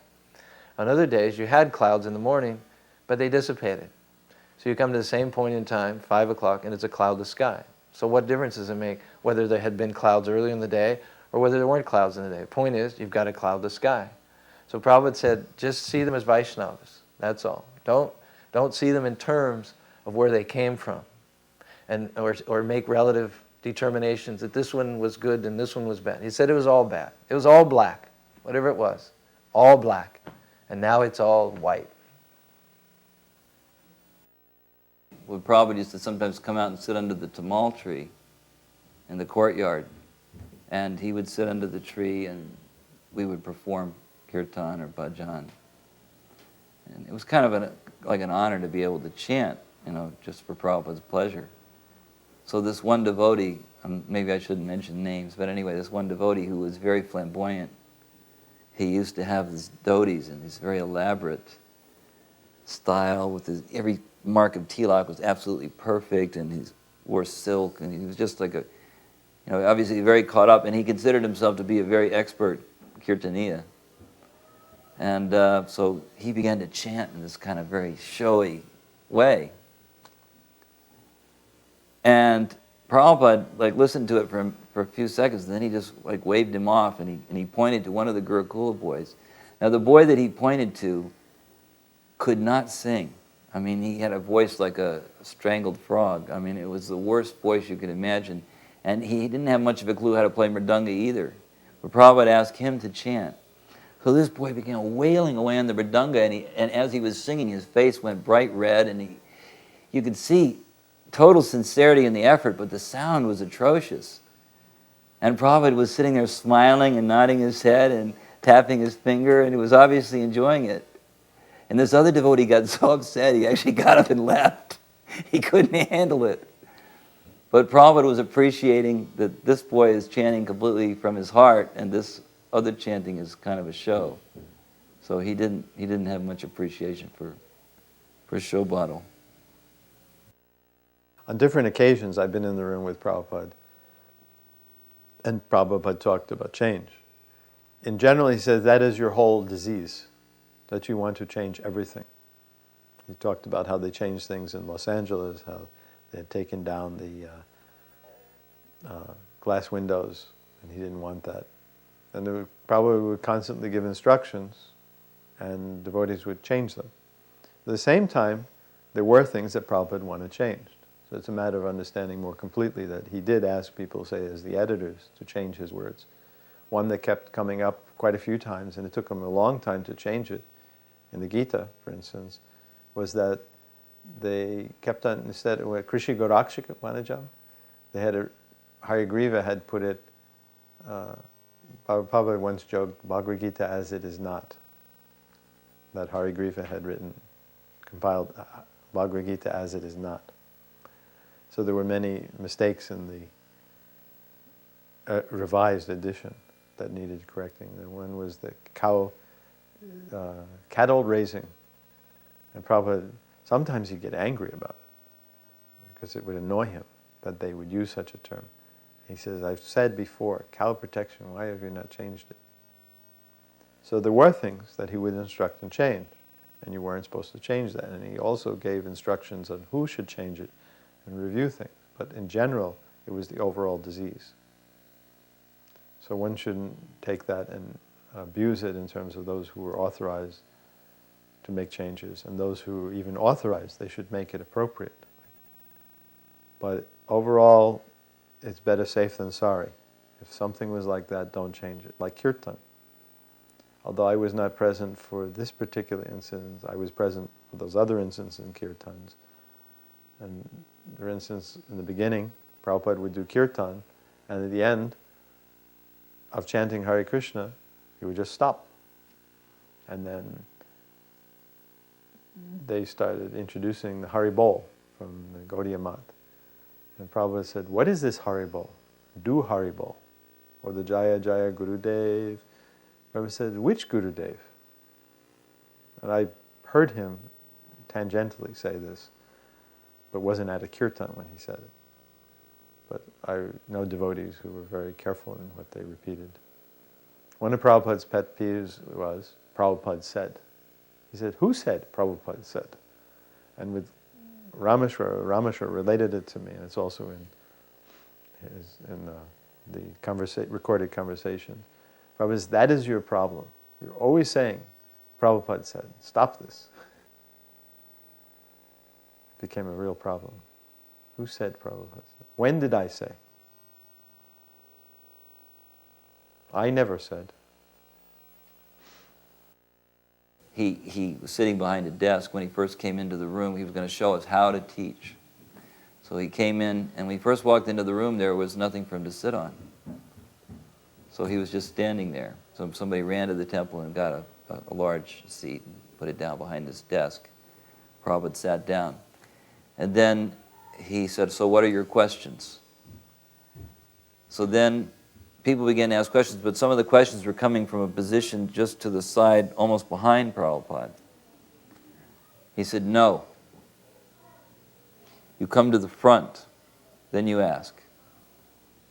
On other days, you had clouds in the morning, but they dissipated. So you come to the same point in time, 5 o'clock, and it's a cloudless sky. So what difference does it make whether there had been clouds early in the day or whether there weren't clouds in the day? The point is, you've got a cloudless sky. So Prabhupada said, just see them as Vaishnavas, that's all. Don't see them in terms of where they came from, or make relative determinations that this one was good and this one was bad. He said it was all bad. It was all black, whatever it was, all black. And now it's all white. Would Prabhupada used to sometimes come out and sit under the tamal tree in the courtyard, and he would sit under the tree and we would perform kirtan or bhajan. And it was kind of like an honor to be able to chant, just for Prabhupada's pleasure. So this one devotee, maybe I shouldn't mention names, but anyway, this one devotee who was very flamboyant, he used to have his dhotis and his very elaborate style with every mark of tilak was absolutely perfect, and he wore silk, and he was just like obviously very caught up, and he considered himself to be a very expert kirtaniya. And so he began to chant in this kind of very showy way. And Prabhupada listened to it for a few seconds, and then he just waved him off, and he pointed to one of the Gurukula boys. Now the boy that he pointed to could not sing. I mean, he had a voice like a strangled frog. I mean, it was the worst voice you could imagine. And he didn't have much of a clue how to play mridanga either. But Prabhupada asked him to chant. So this boy began wailing away on the mridanga, and as he was singing, his face went bright red, and you could see total sincerity in the effort, but the sound was atrocious. And Prabhupada was sitting there smiling and nodding his head and tapping his finger, and he was obviously enjoying it. And this other devotee got so upset, he actually got up and left. He couldn't handle it. But Prabhupada was appreciating that this boy is chanting completely from his heart, and this other chanting is kind of a show. So he didn't have much appreciation for show bottle. On different occasions, I've been in the room with Prabhupada, and Prabhupada talked about change. In general, he says that is your whole disease, that you want to change everything. He talked about how they changed things in Los Angeles, how they had taken down the glass windows, and he didn't want that. And Prabhupada would constantly give instructions, and devotees would change them. At the same time, there were things that Prabhupada wanted changed. So it's a matter of understanding more completely that he did ask people, say, as the editors, to change his words. One that kept coming up quite a few times, and it took him a long time to change it, in the Gita, for instance, was that they kept on, instead of Krishi Gorakshika Vanajam, they had Harigriva had put it, Prabhupada once joked, Bhagavad Gita as it is not. That Harigriva had compiled Bhagavad Gita as it is not. So there were many mistakes in the revised edition that needed correcting. The one was the cattle raising. And Prabhupada, sometimes he'd get angry about it because it would annoy him that they would use such a term. He says, I've said before, cow protection, why have you not changed it? So there were things that he would instruct and change. and you weren't supposed to change that. And he also gave instructions on who should change it and review things. But in general, it was the overall disease. So one shouldn't take that and abuse it in terms of those who were authorized to make changes, and those who are even authorized, they should make it appropriate. But overall, it's better safe than sorry. If something was like that, don't change it. Like kirtan. Although I was not present for this particular incident, I was present for those other incidents in kirtans. And for instance, in the beginning, Prabhupada would do kirtan, and at the end of chanting Hare Krishna, he would just stop. And then they started introducing the Hari Bol from the Gaudiya Math. And Prabhupada said, what is this Hari Bol? Do Hari Bol. Or the Jaya Jaya Gurudev. Prabhupada said, which Gurudev? And I heard him tangentially say this, but wasn't at a kirtan when he said it. But I know devotees who were very careful in what they repeated. One of Prabhupada's pet peeves was, Prabhupada said. He said, who said? Prabhupada said. And with Rameshwar related it to me, and it's also in the recorded conversation. Prabhupada says, that is your problem. You're always saying, Prabhupada said, stop this. It became a real problem. Who said Prabhupada said? When did I say? I never said. He was sitting behind a desk. When he first came into the room, he was going to show us how to teach. So he came in, and when he first walked into the room, there was nothing for him to sit on. So he was just standing there. So somebody ran to the temple and got a large seat and put it down behind his desk. Prabhupada sat down. And then he said, so what are your questions? So then people began to ask questions, but some of the questions were coming from a position just to the side, almost behind Prabhupada. He said, no. You come to the front, then you ask.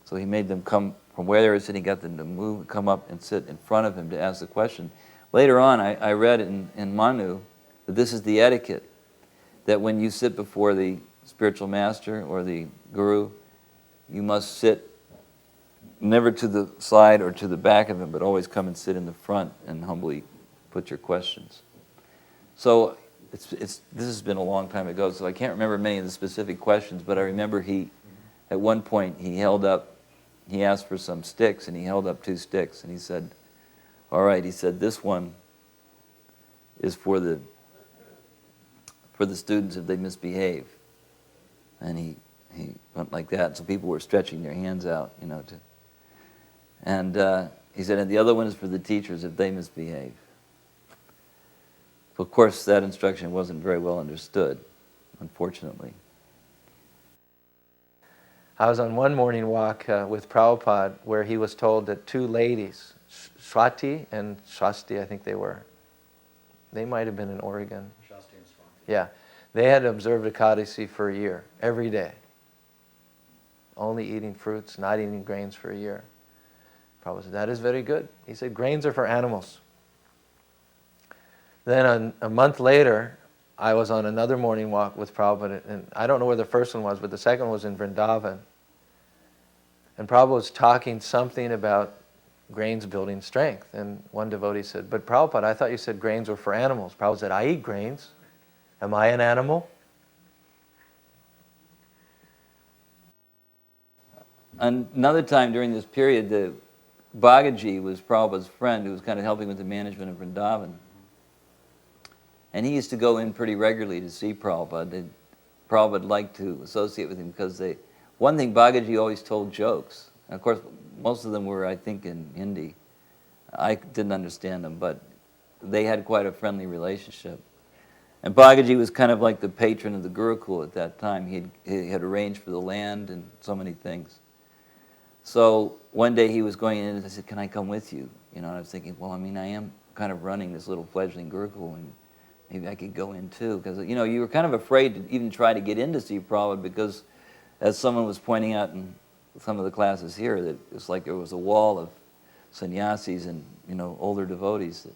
So he made them come from where they were sitting, got them to move, come up and sit in front of him to ask the question. Later on, I read in Manu that this is the etiquette, that when you sit before the spiritual master or the guru, you must sit never to the side or to the back of him, but always come and sit in the front and humbly put your questions. So this has been a long time ago, so I can't remember many of the specific questions, but I remember at one point he asked for some sticks, and he held up 2 sticks, and he said, all right, he said, this one is for the students if they misbehave. And he went like that, so people were stretching their hands out, and he said, and the other one is for the teachers if they misbehave. Of course, that instruction wasn't very well understood, unfortunately. I was on one morning walk with Prabhupada where he was told that 2 ladies, Swati and Shasti, I think they were, they might have been in Oregon. Shasti and Swati. Yeah. They had observed Ekadasi for a year, every day. Only eating fruits, not eating grains for a year. Prabhupada said, that is very good. He said, grains are for animals. Then a month later, I was on another morning walk with Prabhupada, and I don't know where the first one was, but the second one was in Vrindavan. And Prabhupada was talking something about grains building strength. And one devotee said, but Prabhupada, I thought you said grains were for animals. Prabhupada said, I eat grains. Am I an animal? Another time during this period, the Bhagaji was Prabhupada's friend who was kind of helping with the management of Vrindavan. And he used to go in pretty regularly to see Prabhupada. Prabhupada liked to associate with him because one thing, Bhagaji always told jokes. And of course, most of them were, I think, in Hindi. I didn't understand them, but they had quite a friendly relationship. And Bhagaji was kind of like the patron of the Gurukul at that time. He had arranged for the land and so many things. So one day he was going in and I said, can I come with you? And I was thinking, well, I am kind of running this little fledgling Gurukul, and maybe I could go in too. Because, you were kind of afraid to even try to get in to see Prabhupada because, as someone was pointing out in some of the classes here, that it's like there was a wall of sannyasis and, older devotees that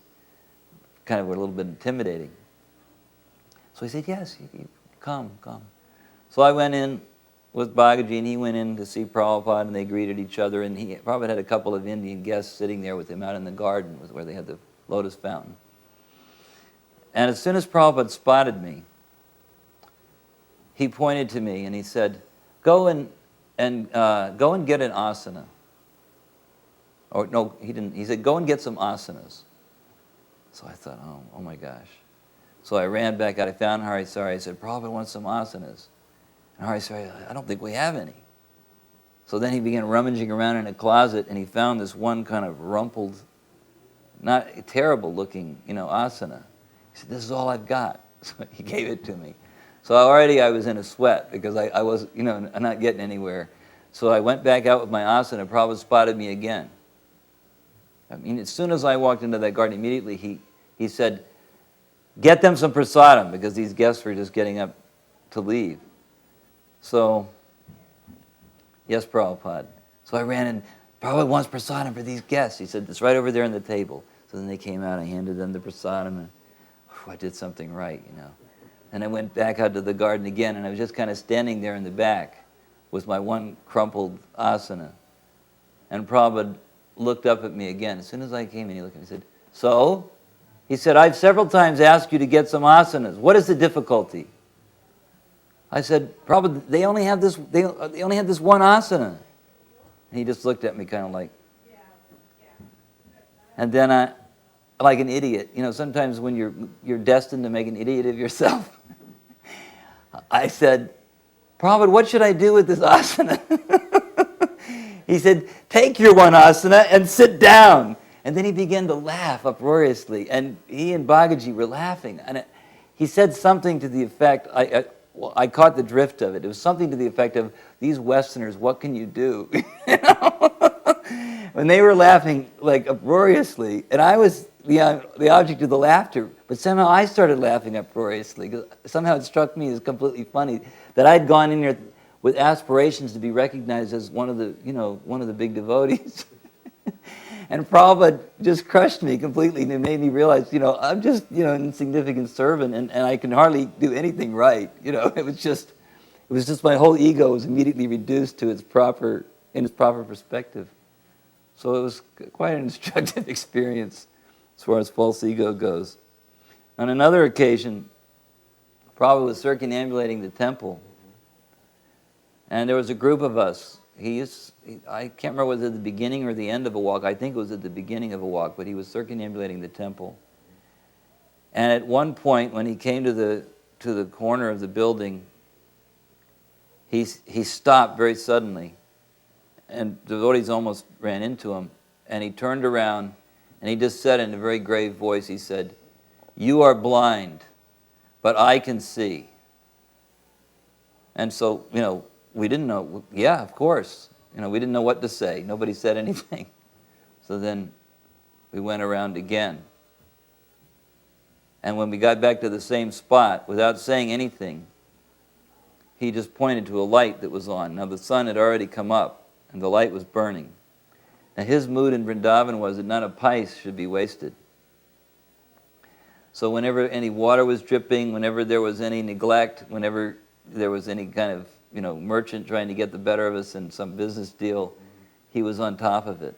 kind of were a little bit intimidating. So he said, yes, come. So I went in with Bhagaji, and he went in to see Prabhupada, and they greeted each other, and Prabhupada had a couple of Indian guests sitting there with him out in the garden where they had the lotus fountain. And as soon as Prabhupada spotted me, he pointed to me and he said, go and get an asana. Or no, he didn't. He said, go and get some asanas. So I thought, oh my gosh. So I ran back out. I found Harisari. I said, Prabhupada wants some asanas. And Harisari, I don't think we have any. So then he began rummaging around in a closet, and he found this one kind of rumpled, not terrible looking, asana. He said, this is all I've got. So he gave it to me. So already I was in a sweat because I was, not getting anywhere. So I went back out with my asana. Prabhupada spotted me again. I mean, as soon as I walked into that garden, immediately he said, get them some prasadam, because these guests were just getting up to leave. So, yes, Prabhupada. So I ran in, Prabhupada wants prasadam for these guests. He said, it's right over there on the table. So then they came out, I handed them the prasadam, and I did something right, And I went back out to the garden again, and I was just kind of standing there in the back with my one crumpled asana. And Prabhupada looked up at me again. As soon as I came in, he looked at me and said, so? He said, I've several times asked you to get some asanas. What is the difficulty? I said, Prabhupada, they only have this one asana. And he just looked at me kind of like. And then I, like an idiot, sometimes when you're destined to make an idiot of yourself, I said, Prabhupada, what should I do with this asana? He said, take your one asana and sit down. And then he began to laugh uproariously, and he and Bhagaji were laughing. And he said something to the effect, I caught the drift of it. It was something to the effect of, these Westerners, what can you do? When they were laughing like uproariously, and I was the object of the laughter, but somehow I started laughing uproariously, because somehow it struck me as completely funny that I'd gone in there with aspirations to be recognized as one of the big devotees. And Prabhupada just crushed me completely, and it made me realize, I'm just, an insignificant servant, and I can hardly do anything right. It was just my whole ego was immediately reduced to its proper perspective. So it was quite an instructive experience as far as false ego goes. On another occasion, Prabhupada was circumambulating the temple, and there was a group of us. I can't remember whether it was at the beginning or the end of a walk. I think it was at the beginning of a walk, but he was circumambulating the temple. And at one point, when he came to the corner of the building, he stopped very suddenly, and the devotees almost ran into him. And he turned around, and he just said in a very grave voice, he said, "You are blind, but I can see." And so, we didn't know. Yeah, of course. We didn't know what to say. Nobody said anything. So then we went around again. And when we got back to the same spot, without saying anything, he just pointed to a light that was on. Now the sun had already come up, and the light was burning. Now his mood in Vrindavan was that none of pice should be wasted. So whenever any water was dripping, whenever there was any neglect, whenever there was any kind of merchant trying to get the better of us in some business deal, he was on top of it.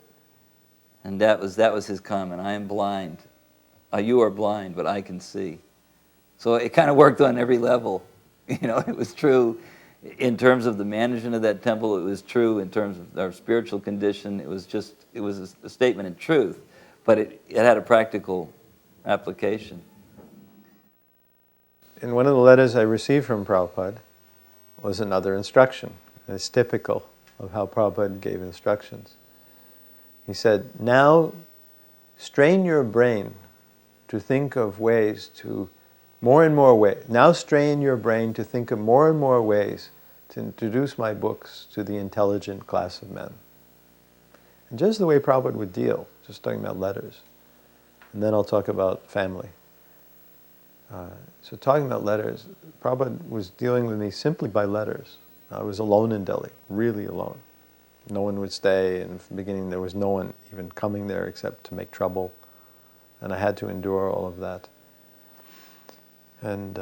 And that was his comment. I am blind. You are blind, but I can see. So it kind of worked on every level. It was true in terms of the management of that temple. It was true in terms of our spiritual condition. It was a statement of truth, but it had a practical application. In one of the letters I received from Prabhupada was another instruction. And it's typical of how Prabhupada gave instructions. He said, now strain your brain to think of ways to more and more ways. Now strain your brain to think of more and more ways to introduce my books to the intelligent class of men. And just the way Prabhupada would deal, just talking about letters. And then I'll talk about family. So talking about letters, Prabhupada was dealing with me simply by letters. I was alone in Delhi, really alone. No one would stay, and from the beginning there was no one even coming there except to make trouble. And I had to endure all of that. And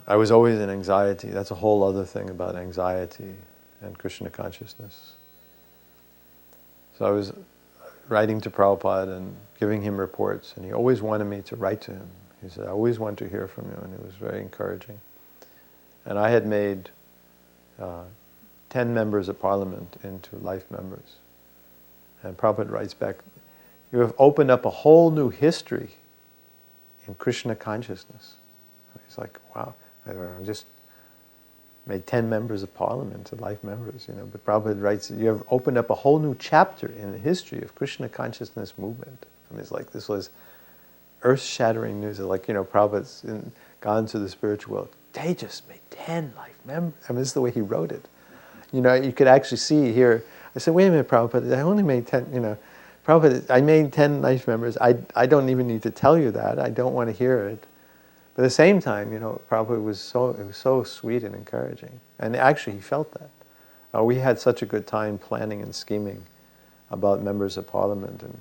I was always in anxiety. That's a whole other thing about anxiety and Krishna consciousness. So I was writing to Prabhupada and giving him reports, and he always wanted me to write to him. He said, I always want to hear from you, and it was very encouraging. And I had made 10 members of parliament into life members. And Prabhupada writes back, you have opened up a whole new history in Krishna consciousness. And he's like, wow, I just made 10 members of parliament to life members, you know. But Prabhupada writes, you have opened up a whole new chapter in the history of Krishna consciousness movement. I mean, it's like this was earth-shattering news. Like, you know, Prabhupada's gone to the spiritual world. They just made 10 life members. I mean, this is the way he wrote it. You know, you could actually see here. I said, wait a minute, Prabhupada, I only made 10, you know. Prabhupada, I made 10 life members. I don't even need to tell you that. I don't want to hear it. But at the same time, you know, Prabhupada was so sweet and encouraging. And actually, he felt that. We had such a good time planning and scheming about members of parliament, and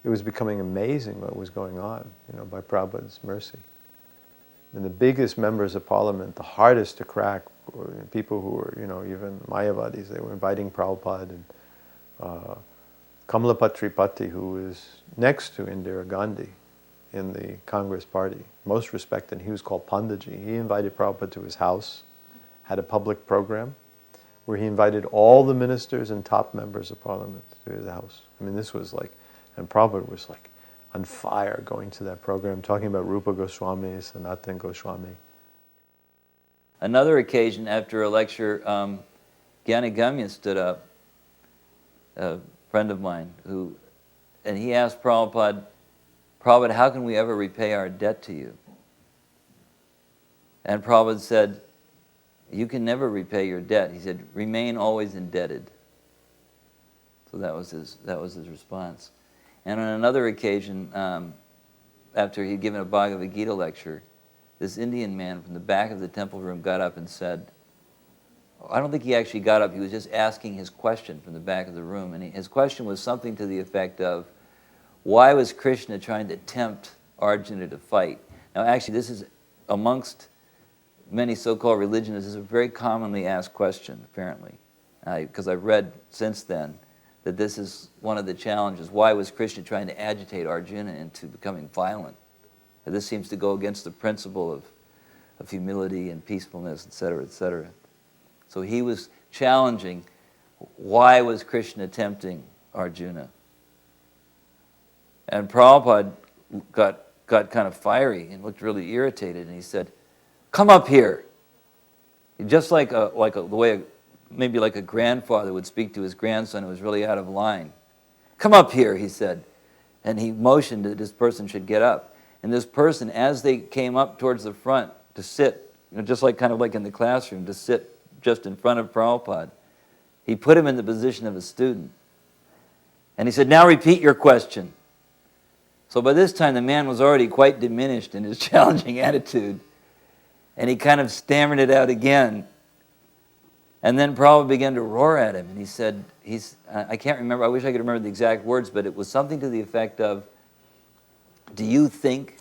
it was becoming amazing what was going on, you know, by Prabhupada's mercy. And the biggest members of parliament, the hardest to crack, were people who were, you know, even Mayavadis. They were inviting Prabhupada, and Kamalapatri Patti, who was next to Indira Gandhi in the Congress party, most respected. He was called Pandaji. He invited Prabhupada to his house, had a public program where he invited all the ministers and top members of parliament to his house. I mean, this was like, and Prabhupada was like on fire going to that program, talking about Rupa Goswami, Sanatan Goswami. Another occasion after a lecture, Jnanagamya stood up, a friend of mine, and he asked Prabhupada, how can we ever repay our debt to you? And Prabhupada said, you can never repay your debt. He said, remain always indebted. So that was his response. And on another occasion, after he'd given a Bhagavad Gita lecture, this Indian man from the back of the temple room got up and said, I don't think he actually got up, he was just asking his question from the back of the room. And his question was something to the effect of, why was Krishna trying to tempt Arjuna to fight? Now actually this is, amongst many so-called religions, this is a very commonly asked question, apparently. Because I've read since then that this is one of the challenges. Why was Krishna trying to agitate Arjuna into becoming violent? And this seems to go against the principle of humility and peacefulness, etc., etc. So he was challenging, why was Krishna tempting Arjuna? And Prabhupada got kind of fiery and looked really irritated, and he said, come up here. Just like the way maybe like a grandfather would speak to his grandson who was really out of line. Come up here, he said. And he motioned that this person should get up. And this person, as they came up towards the front to sit, you know, just like kind of like in the classroom, to sit just in front of Prabhupada, he put him in the position of a student. And he said, now repeat your question. So by this time, the man was already quite diminished in his challenging attitude. And he kind of stammered it out again. And then Prabhupada began to roar at him. And he said, I can't remember, I wish I could remember the exact words, but it was something to the effect of, do you think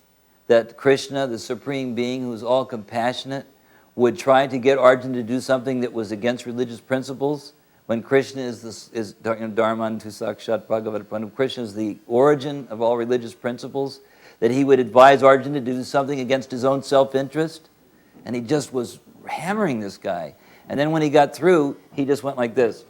that Krishna, the Supreme Being who is all compassionate, would try to get Arjuna to do something that was against religious principles? When Krishna is Dharman tu Sakshat Bhagavat Pranu, Krishna is the origin of all religious principles, that he would advise Arjuna to do something against his own self-interest? And he just was hammering this guy. And then when he got through, he just went like this.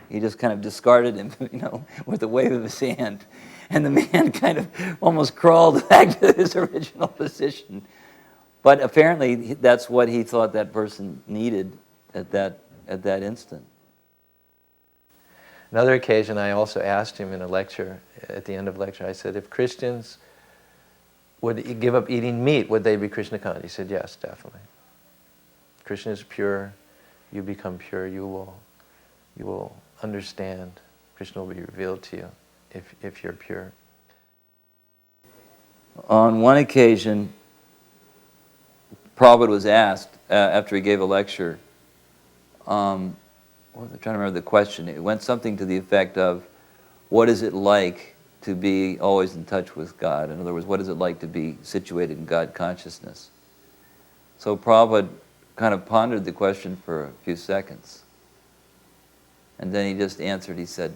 He just kind of discarded him, you know, with a wave of his hand. And the man kind of almost crawled back to his original position. But apparently that's what he thought that person needed at that instant. Another occasion, I also asked him in a lecture, at the end of the lecture, I said, if Christians would give up eating meat, would they be Krishna conscious? He said, yes, definitely. Krishna is pure, you become pure, you will understand. Krishna will be revealed to you if you're pure. On one occasion, Prabhupada was asked, after he gave a lecture, I'm trying to remember the question. It went something to the effect of, what is it like to be always in touch with God? In other words, what is it like to be situated in God consciousness? So Prabhupada kind of pondered the question for a few seconds. And then he just answered, he said,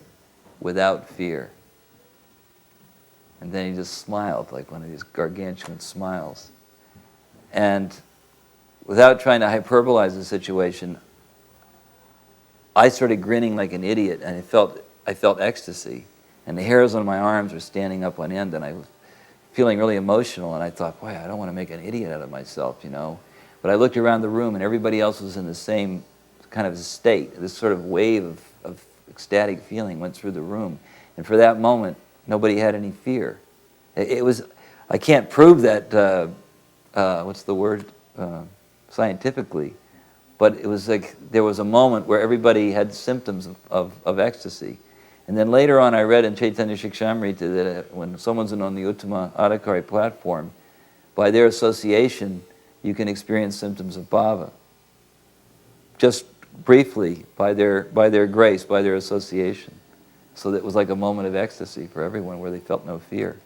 without fear. And then he just smiled, like one of these gargantuan smiles. And without trying to hyperbolize the situation, I started grinning like an idiot, and I felt ecstasy. And the hairs on my arms were standing up on end, and I was feeling really emotional, and I thought, boy, I don't want to make an idiot out of myself, you know. But I looked around the room, and everybody else was in the same kind of state. This sort of wave of ecstatic feeling went through the room. And for that moment, nobody had any fear. It was, I can't prove that, what's the word, scientifically, but it was like there was a moment where everybody had symptoms of ecstasy. And then later on I read in Chaitanya Shikshamrita that when someone's on the Uttama Adhikari platform, by their association, you can experience symptoms of bhava. Just briefly, by their grace, by their association. So that it was like a moment of ecstasy for everyone where they felt no fear.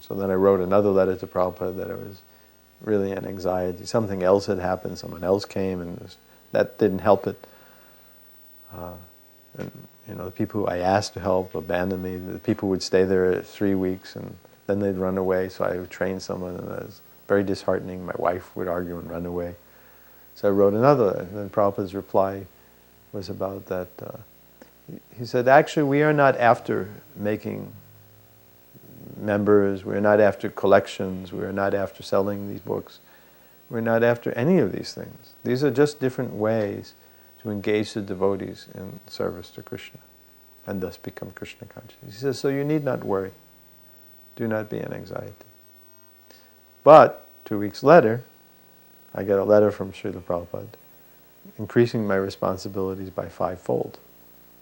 So then I wrote another letter to Prabhupada that it was really an anxiety. Something else had happened, someone else came, and that didn't help it. And you know, the people who I asked to help abandoned me. The people would stay there 3 weeks and then they'd run away, so I would train someone, and that was very disheartening. My wife would argue and run away. So I wrote another letter, and then Prabhupada's reply was about that. He said, actually, we are not after making members, we're not after collections, we're not after selling these books, we're not after any of these things. These are just different ways to engage the devotees in service to Krishna and thus become Krishna conscious. He says, so you need not worry. Do not be in anxiety. But 2 weeks later, I get a letter from Srila Prabhupada increasing my responsibilities by 5-fold,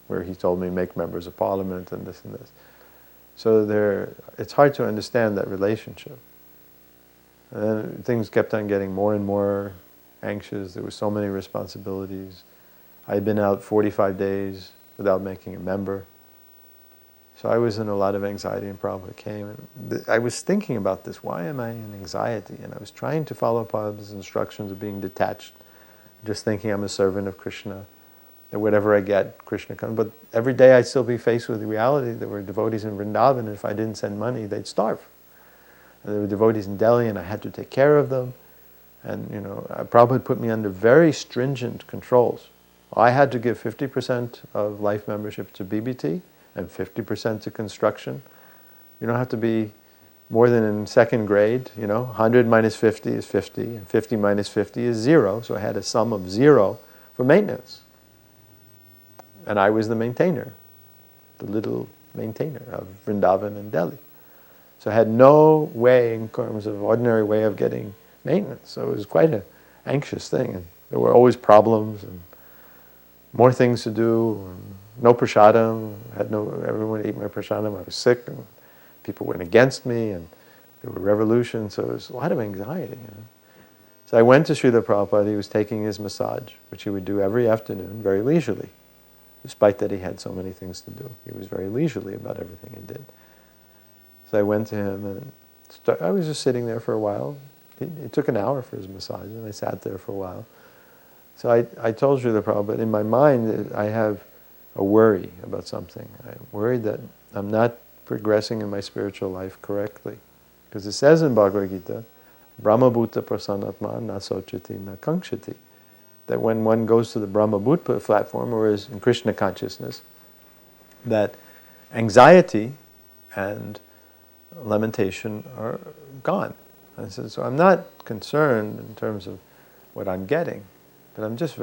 where he told me make members of parliament and this and this. So it's hard to understand that relationship. And then things kept on getting more and more anxious. There were so many responsibilities. I had been out 45 days without making a member. So I was in a lot of anxiety, and Prabhupada came. And I was thinking about this. Why am I in anxiety? And I was trying to follow Prabhupada's instructions of being detached, just thinking I'm a servant of Krishna. And whatever I get, Krishna comes. But every day I'd still be faced with the reality. There were devotees in Vrindavan, and if I didn't send money, they'd starve. And there were devotees in Delhi, and I had to take care of them. And you know, Prabhupada put me under very stringent controls. I had to give 50% of life membership to BBT and 50% to construction. You don't have to be more than in second grade. You know, 100 minus 50 is 50, and 50 minus 50 is 0. So I had a sum of 0 for maintenance. And I was the maintainer, the little maintainer of Vrindavan and Delhi. So I had no way in terms of ordinary way of getting maintenance. So it was quite an anxious thing. And there were always problems and more things to do. No prasadam. Everyone ate my prasadam. I was sick, and people went against me, and there were revolutions. So it was a lot of anxiety. You know? So I went to Srila Prabhupada. He was taking his massage, which he would do every afternoon, very leisurely. Despite that he had so many things to do. He was very leisurely about everything he did. So I went to him, and I was just sitting there for a while. It took an hour for his massage, and I sat there for a while. So I told Srila Prabhupada, in my mind, I have a worry about something. I'm worried that I'm not progressing in my spiritual life correctly. Because it says in Bhagavad Gita, Brahma Bhuta Prasanatma na sochati na kankshati. That when one goes to the Brahma Bhuta platform, or is in Krishna consciousness, that anxiety and lamentation are gone. I said, so I'm not concerned in terms of what I'm getting, but I'm just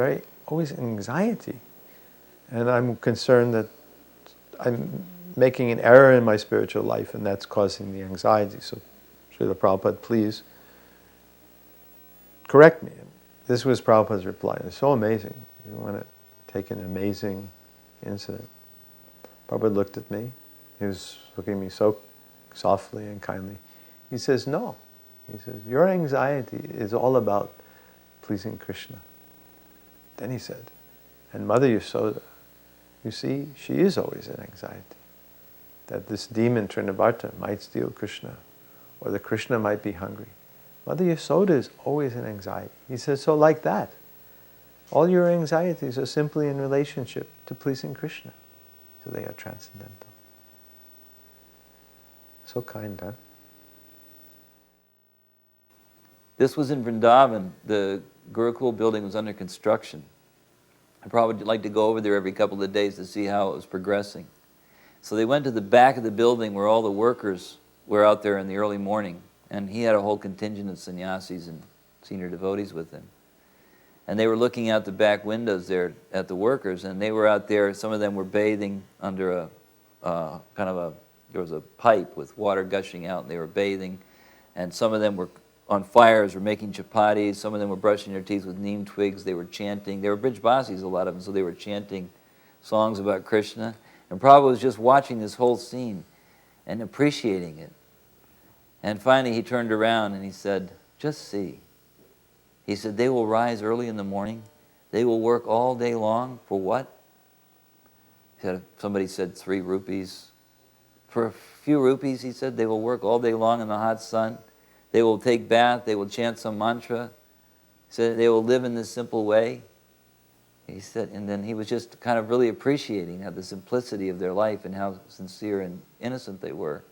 always in anxiety. And I'm concerned that I'm making an error in my spiritual life, and that's causing the anxiety. So, Srila Prabhupada, please correct me. This was Prabhupada's reply. It's so amazing. You want to take an amazing incident. Prabhupada looked at me. He was looking at me so softly and kindly. He says, no. He says, your anxiety is all about pleasing Krishna. Then he said, and Mother Yasoda, you see, she is always in anxiety. That this demon Trinavarta might steal Krishna, or that Krishna might be hungry. Mother Yasoda is always in anxiety. He says, so like that. All your anxieties are simply in relationship to pleasing Krishna. So they are transcendental. So kind, huh? This was in Vrindavan. The Gurukul building was under construction. I probably would like to go over there every couple of days to see how it was progressing. So they went to the back of the building where all the workers were out there in the early morning, and he had a whole contingent of sannyasis and senior devotees with him. And they were looking out the back windows there at the workers, and they were out there. Some of them were bathing under there was a pipe with water gushing out, and they were bathing. And some of them were on fires, were making chapatis. Some of them were brushing their teeth with neem twigs. They were chanting. They were Brijbasis, a lot of them, so they were chanting songs about Krishna. And Prabhupada was just watching this whole scene and appreciating it. And finally he turned around and he said, just see. He said, they will rise early in the morning. They will work all day long. For what? He said, somebody said 3 rupees. For a few rupees, he said, they will work all day long in the hot sun. They will take bath. They will chant some mantra. He said, they will live in this simple way. He said, and then he was just kind of really appreciating how the simplicity of their life and how sincere and innocent they were.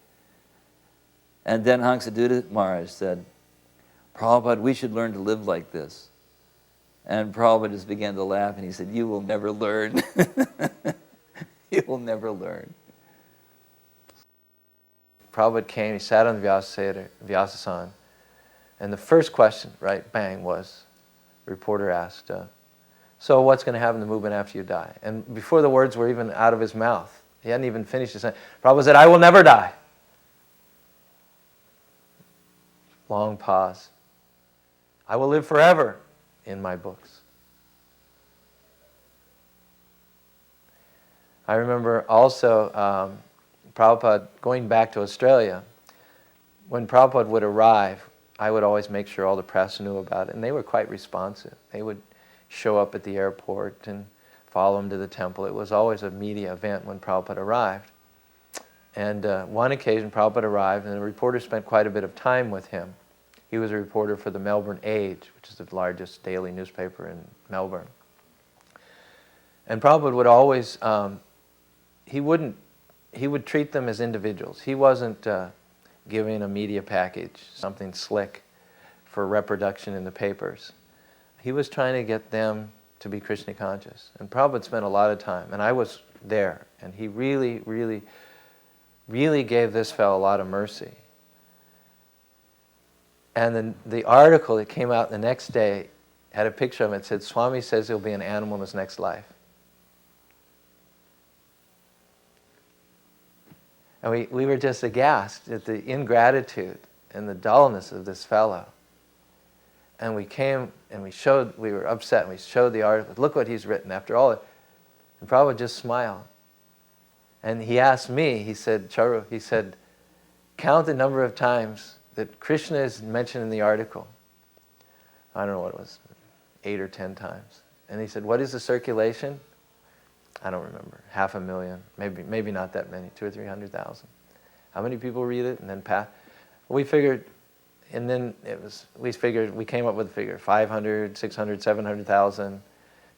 And then Hansaduta Maharaj said, Prabhupada, we should learn to live like this. And Prabhupada just began to laugh, and he said, you will never learn. You will never learn. Prabhupada came, he sat on Vyasasan, and the first question, right, bang, was, the reporter asked, so what's going to happen to the movement after you die? And before the words were even out of his mouth, he hadn't even finished his sentence, Prabhupada said, I will never die. Long pause. I will live forever in my books. I remember also Prabhupada going back to Australia. When Prabhupada would arrive, I would always make sure all the press knew about it, and they were quite responsive. They would show up at the airport and follow him to the temple. It was always a media event when Prabhupada arrived. And one occasion Prabhupada arrived, and the reporter spent quite a bit of time with him. He was a reporter for the Melbourne Age, which is the largest daily newspaper in Melbourne. And Prabhupada would always, he would treat them as individuals. He wasn't giving a media package, something slick for reproduction in the papers. He was trying to get them to be Krishna conscious. And Prabhupada spent a lot of time, and I was there, and he really, really, really gave this fellow a lot of mercy. And then the article that came out the next day had a picture of him. It said, Swami says he'll be an animal in his next life. And we were just aghast at the ingratitude and the dullness of this fellow. And we came and we were upset, and we showed the article. Look what he's written after all. And Prabhupada just smiled. And he asked me, he said, Caru, he said, count the number of times that Krishna is mentioned in the article. I don't know what it was, 8 or 10 times. And he said, what is the circulation? I don't remember, 500,000, maybe not that many, 200,000 or 300,000. How many people read it? And then we figured, and then we came up with a figure, 500, 600, 700,000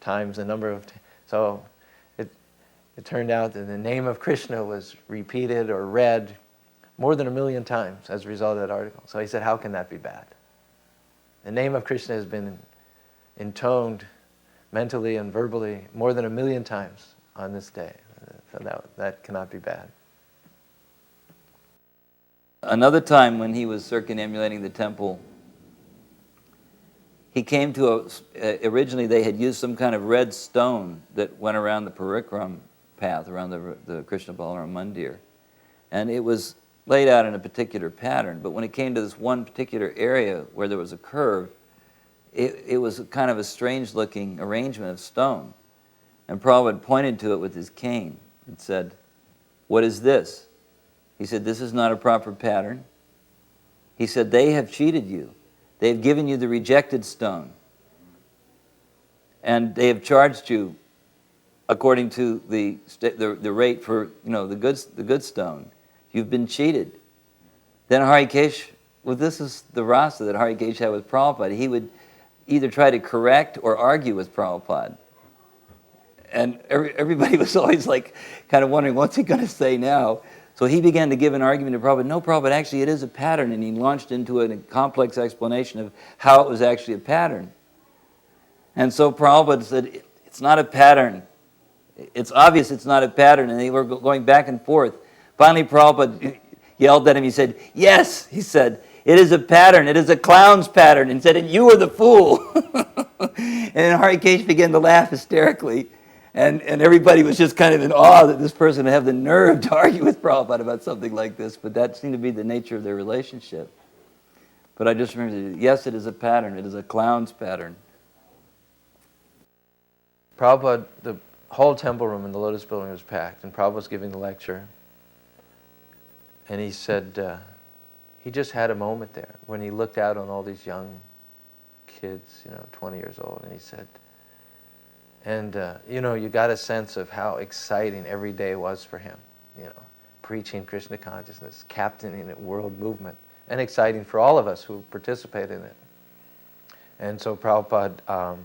times the number of, so it turned out that the name of Krishna was repeated or read more than 1 million times as a result of that article. So he said, how can that be bad? The name of Krishna has been intoned mentally and verbally more than 1 million times on this day. So that cannot be bad. Another time when he was circumambulating the temple, he came to originally they had used some kind of red stone that went around the parikram path, around the Krishna Balaram Mandir. And it was laid out in a particular pattern, but when it came to this one particular area where there was a curve, it was kind of a strange-looking arrangement of stone. And Prabhupada pointed to it with his cane and said, what is this? He said, this is not a proper pattern. He said, they have cheated you. They have given you the rejected stone. And they have charged you according to the rate for the good stone. You've been cheated. Then Harikesh well, this is the rasa that Harikesha had with Prabhupada. He would either try to correct or argue with Prabhupada. And everybody was always like, kind of wondering, what's he going to say now? So he began to give an argument to Prabhupada. No, Prabhupada, actually it is a pattern. And he launched into a complex explanation of how it was actually a pattern. And so Prabhupada said, it's not a pattern. It's obvious it's not a pattern. And they were going back and forth. Finally, Prabhupada yelled at him. He said, yes, he said, it is a pattern. It is a clown's pattern. And said, and you are the fool. And Harikesha began to laugh hysterically. And everybody was just kind of in awe that this person would have the nerve to argue with Prabhupada about something like this. But that seemed to be the nature of their relationship. But I just remember, yes, it is a pattern. It is a clown's pattern. Prabhupada, the whole temple room in the Lotus building was packed, and Prabhupada was giving the lecture. And he said, he just had a moment there when he looked out on all these young kids, 20 years old, and he said, and you got a sense of how exciting every day was for him, preaching Krishna consciousness, captaining a world movement, and exciting for all of us who participate in it. And so Prabhupada,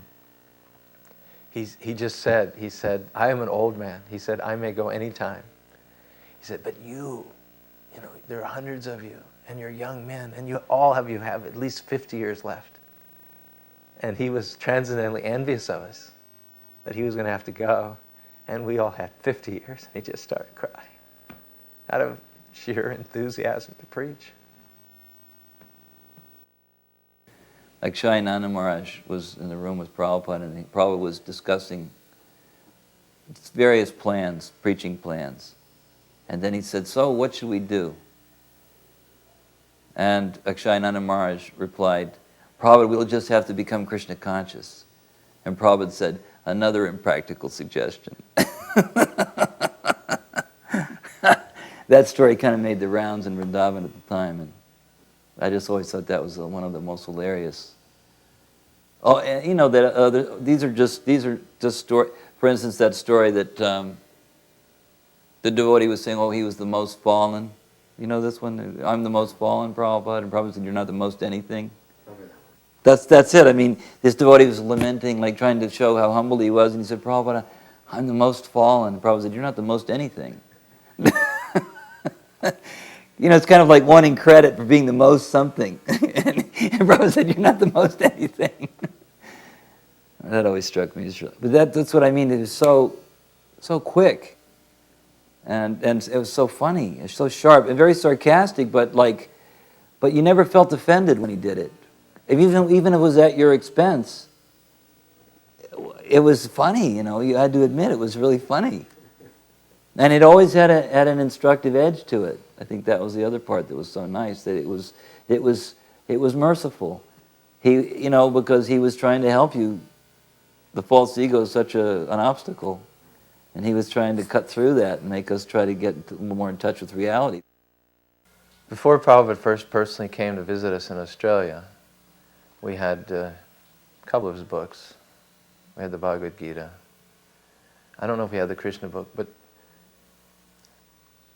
he just said, I am an old man. He said, I may go anytime. He said, but there are hundreds of you, and you're young men, and you have at least 50 years left. And he was transcendently envious of us, that he was going to have to go, and we all had 50 years, and he just started crying out of sheer enthusiasm to preach. Like Shayananda Maharaj was in the room with Prabhupada, and Prabhupada was discussing various plans, preaching plans. And then he said, so what should we do? And Akshayananda Maharaj replied, Prabhupada, we'll just have to become Krishna conscious. And Prabhupada said, another impractical suggestion. That story kind of made the rounds in Vrindavan at the time, and I just always thought that was one of the most hilarious. Oh, and these are just story. For instance, that story that the devotee was saying, oh, he was the most fallen. You know this one? I'm the most fallen, Prabhupada. And Prabhupada said, you're not the most anything. Okay. That's it. I mean, this devotee was lamenting, like trying to show how humble he was. And he said, Prabhupada, I'm the most fallen. And Prabhupada said, you're not the most anything. It's kind of like wanting credit for being the most something. And Prabhupada said, you're not the most anything. That always struck me. But that's what I mean. It was so quick. And it was so funny. It was so sharp and very sarcastic, but you never felt offended when he did it. Even if it was at your expense, it was funny, You had to admit it was really funny. And it always had an instructive edge to it. I think that was the other part that was so nice, that it was merciful. Because he was trying to help you. The false ego is such an obstacle. And he was trying to cut through that and make us try to get more in touch with reality. Before Prabhupada first personally came to visit us in Australia, we had a couple of his books. We had the Bhagavad Gita. I don't know if he had the Krishna book, but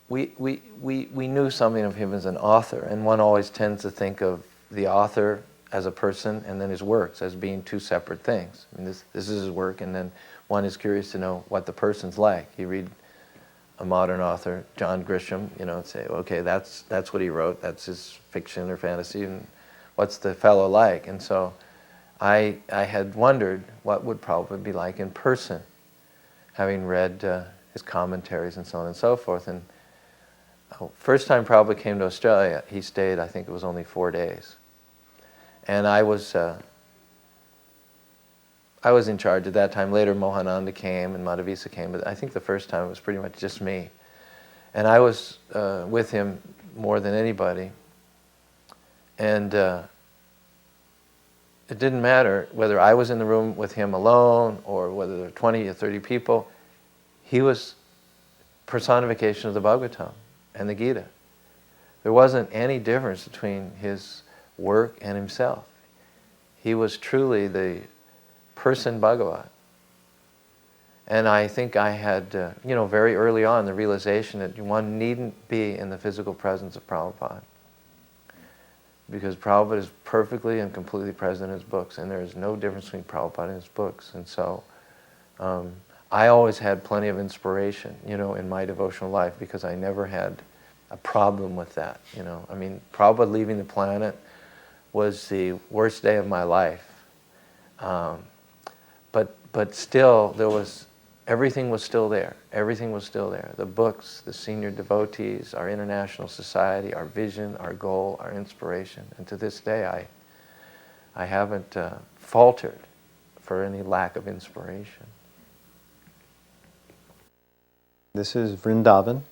we knew something of him as an author, and one always tends to think of the author as a person and then his works as being two separate things. I mean, this is his work, and then one is curious to know what the person's like. You read a modern author, John Grisham, and say, okay, that's what he wrote, that's his fiction or fantasy, and what's the fellow like? And so I had wondered what would Prabhupada be like in person, having read his commentaries and so on and so forth. And first time Prabhupada came to Australia, he stayed, I think it was only 4 days. And I was in charge at that time. Later Mohananda came and Madhavisa came, but I think the first time it was pretty much just me. And I was with him more than anybody. And it didn't matter whether I was in the room with him alone or whether there were 20 or 30 people. He was personification of the Bhagavatam and the Gita. There wasn't any difference between his work and himself. He was truly the person Bhagavat. And I think I had, very early on the realization that one needn't be in the physical presence of Prabhupada. because Prabhupada is perfectly and completely present in his books, and there is no difference between Prabhupada and his books. And so I always had plenty of inspiration, in my devotional life, because I never had a problem with that, I mean, Prabhupada leaving the planet was the worst day of my life. But still, everything was still there. Everything was still there. The books, the senior devotees, our international society, our vision, our goal, our inspiration. And to this day, I haven't faltered for any lack of inspiration. This is Vrindavan.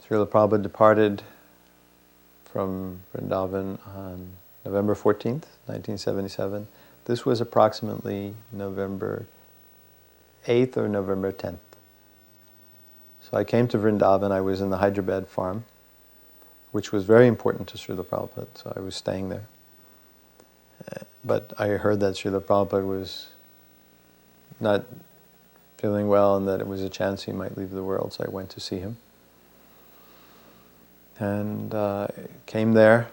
Srila Prabhupada departed from Vrindavan on November 14th, 1977. This was approximately November 8th or November 10th. So I came to Vrindavan. I was in the Hyderabad farm, which was very important to Srila Prabhupada, so I was staying there. But I heard that Srila Prabhupada was not feeling well and that it was a chance he might leave the world, so I went to see him. And came there,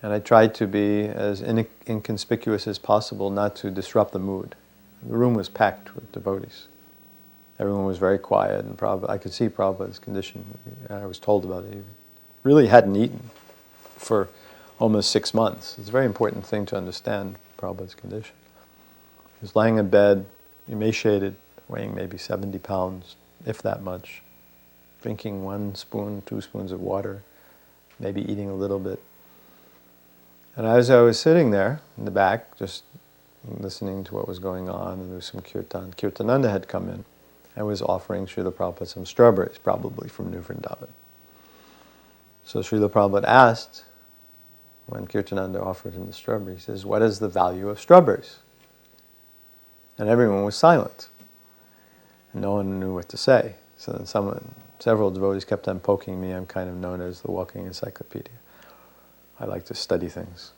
and I tried to be as inconspicuous as possible, not to disrupt the mood. The room was packed with devotees. Everyone was very quiet, and I could see Prabhupada's condition. I was told about it. He really hadn't eaten for almost 6 months. It's a very important thing to understand Prabhupada's condition. He was lying in bed, emaciated, weighing maybe 70 pounds, if that much, drinking 1 spoon, 2 spoons of water, maybe eating a little bit. And as I was sitting there in the back, just listening to what was going on, and there was some kirtan, Kirtananda had come in and was offering Srila Prabhupada some strawberries, probably from New Vrindavan. So Srila Prabhupada asked, when Kirtananda offered him the strawberries, he says, "What is the value of strawberries?" And everyone was silent. And no one knew what to say. So then several devotees kept on poking me. I'm kind of known as the walking encyclopedia. I like to study things.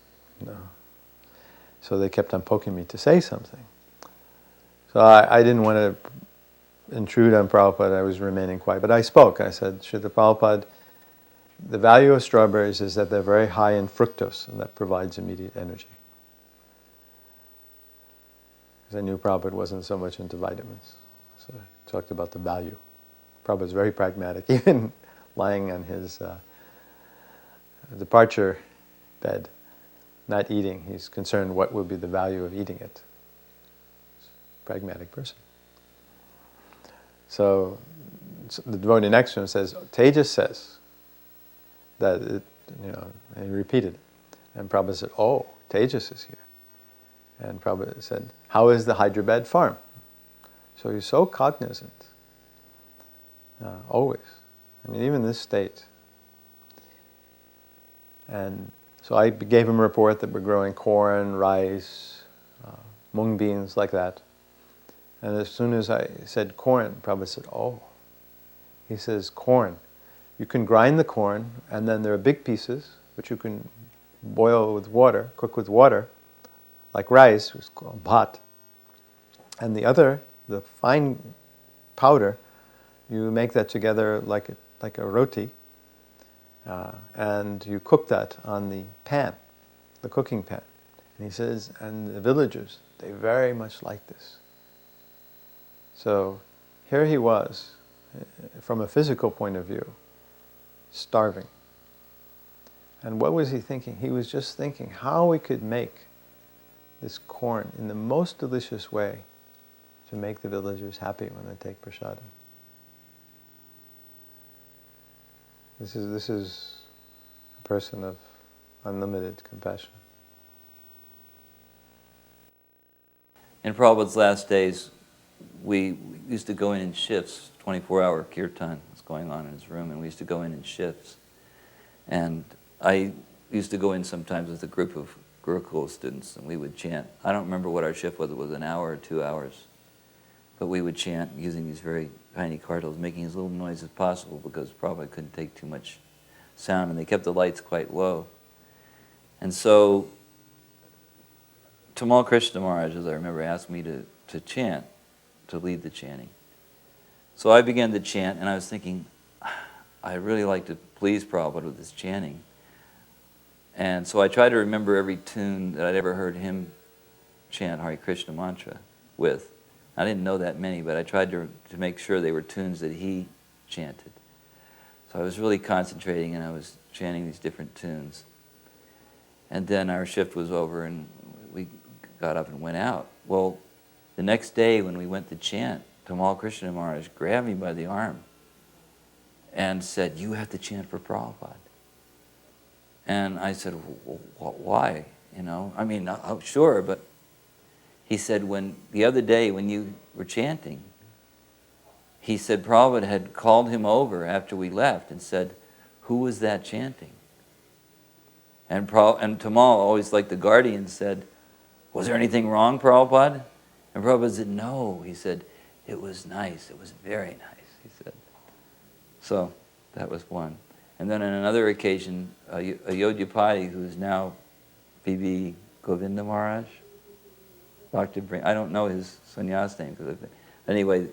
So they kept on poking me to say something. So I didn't want to intrude on Prabhupada. I was remaining quiet. But I spoke. I said, "Srila Prabhupada, the value of strawberries is that they're very high in fructose, and that provides immediate energy." Because I knew Prabhupada wasn't so much into vitamins. So I talked about the value. Prabhupada's very pragmatic, even lying on his departure bed, not eating. He's concerned what will be the value of eating it. He's a pragmatic person. So the devotee next to him says, "Tejiyas says that it," and he repeated it. And Prabhupada said, "Oh, Tejiyas is here." And Prabhupada said, "How is the Hyderabad farm?" So he's so cognizant. Always. I mean, even this state. And so I gave him a report that we're growing corn, rice, mung beans, like that. And as soon as I said corn, Prabhupada said, "Oh." He says, "Corn. You can grind the corn, and then there are big pieces, which you can boil with water, cook with water, like rice, which is called bhat. And the fine powder, you make that together like a roti, and you cook that on the pan, the cooking pan." And he says, and the villagers, they very much like this. So here he was, from a physical point of view, starving. And what was he thinking? He was just thinking how we could make this corn in the most delicious way to make the villagers happy when they take prasadam. This is a person of unlimited compassion. In Prabhupada's last days, we used to go in shifts, 24-hour kirtan was going on in his room, and we used to go in shifts. And I used to go in sometimes with a group of Gurukul students, and we would chant. I don't remember what our shift was. It was an hour or 2 hours. But we would chant using these very tiny cartels, making as little noise as possible because Prabhupada couldn't take too much sound, and they kept the lights quite low. And so Tamal Krishna Maharaj, as I remember, asked me to chant, to lead the chanting. So I began to chant, and I was thinking, I really like to please Prabhupada with his chanting. And so I tried to remember every tune that I'd ever heard him chant Hare Krishna mantra with. I didn't know that many, but I tried to make sure they were tunes that he chanted. So I was really concentrating, and I was chanting these different tunes. And then our shift was over, and we got up and went out. Well, the next day when we went to chant, Tamal Krishna Maharaj grabbed me by the arm and said, "You have to chant for Prabhupada." And I said, "Why? You know, I mean, oh, sure," but he said, the other day when you were chanting, he said Prabhupada had called him over after we left and said, "Who was that chanting?" And Tamal, always like the guardian, said, "Was there anything wrong, Prabhupada?" And Prabhupada said, "No." He said, "It was nice. It was very nice," he said. So that was one. And then on another occasion, a Yogyapati, who is now B.B. Govinda Maharaj, I don't know his sannyas name, anyway,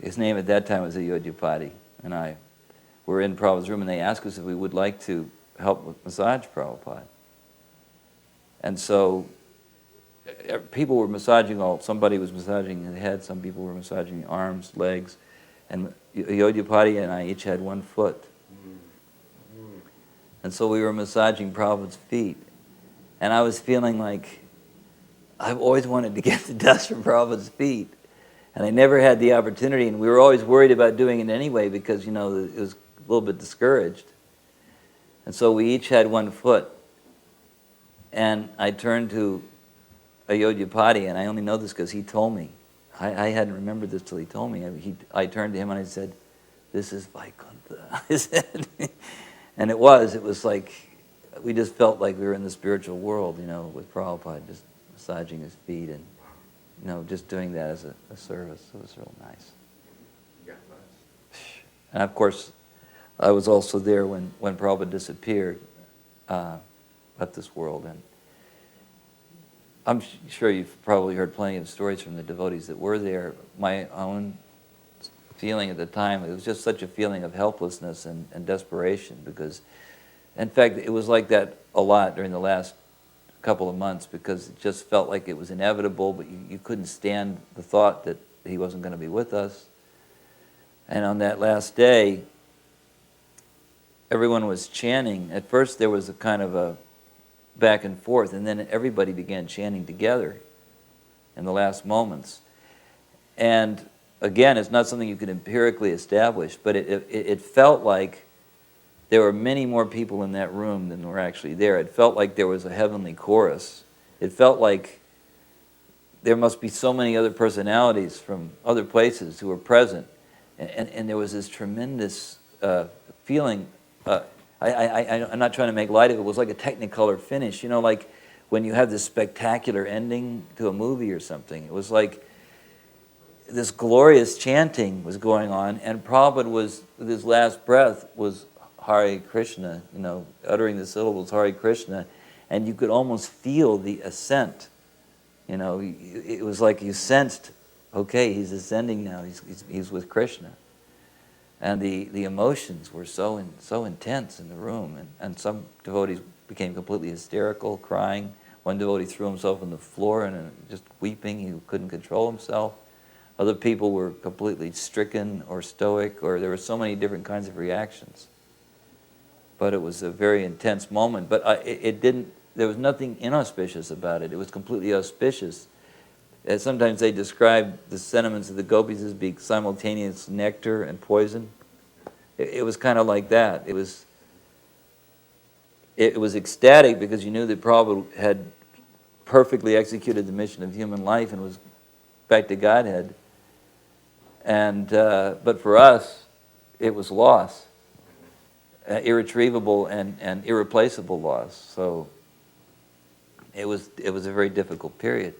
his name at that time was a Yogyapati, and I were in Prabhupada's room, and they asked us if we would like to help with massage Prabhupada. And so people were massaging somebody was massaging the head, some people were massaging the arms, legs, and Yogyapati and I each had one foot. And so we were massaging Prabhupada's feet. And I was feeling like I've always wanted to get the dust from Prabhupada's feet. And I never had the opportunity, and we were always worried about doing it anyway because, you know, it was a little bit discouraged. And so we each had one foot. And I turned to a Yogyapati, and I only know this because he told me. I hadn't remembered this till he told me. I turned to him and I said, "This is Vaikuntha." I said, and it was like, we just felt like we were in the spiritual world, you know, with Prabhupada, just massaging his feet and, you know, just doing that as a service. It was real nice. Yeah, And of course, I was also there when Prabhupada disappeared, left this world. And I'm sure you've probably heard plenty of stories from the devotees that were there. My own feeling at the time, it was just such a feeling of helplessness and desperation because, in fact, it was like that a lot during the last couple of months because it just felt like it was inevitable, but you couldn't stand the thought that he wasn't going to be with us. And on that last day, everyone was chanting. At first there was a kind of a back and forth, and then everybody began chanting together in the last moments. And again, it's not something you can empirically establish, but it felt like there were many more people in that room than were actually there. It felt like there was a heavenly chorus. It felt like there must be so many other personalities from other places who were present. And there was this tremendous feeling. I'm not trying to make light of it. It was like a Technicolor finish. You know, like when you have this spectacular ending to a movie or something. It was like this glorious chanting was going on, and Prabhupada was, with his last breath, was Hare Krishna, you know, uttering the syllables Hare Krishna, and you could almost feel the ascent. You know, it was like you sensed, okay, he's ascending now, he's with Krishna. And the emotions were so intense in the room, and some devotees became completely hysterical, crying. One devotee threw himself on the floor and just weeping, he couldn't control himself. Other people were completely stricken or stoic, or there were so many different kinds of reactions. But it was a very intense moment. But there was nothing inauspicious about it. It was completely auspicious. Sometimes they describe the sentiments of the gopis as being simultaneous nectar and poison. It was kind of like that. It was ecstatic because you knew that Prabhupada had perfectly executed the mission of human life and was back to Godhead. And but for us, it was loss, irretrievable and irreplaceable loss. So it was a very difficult period.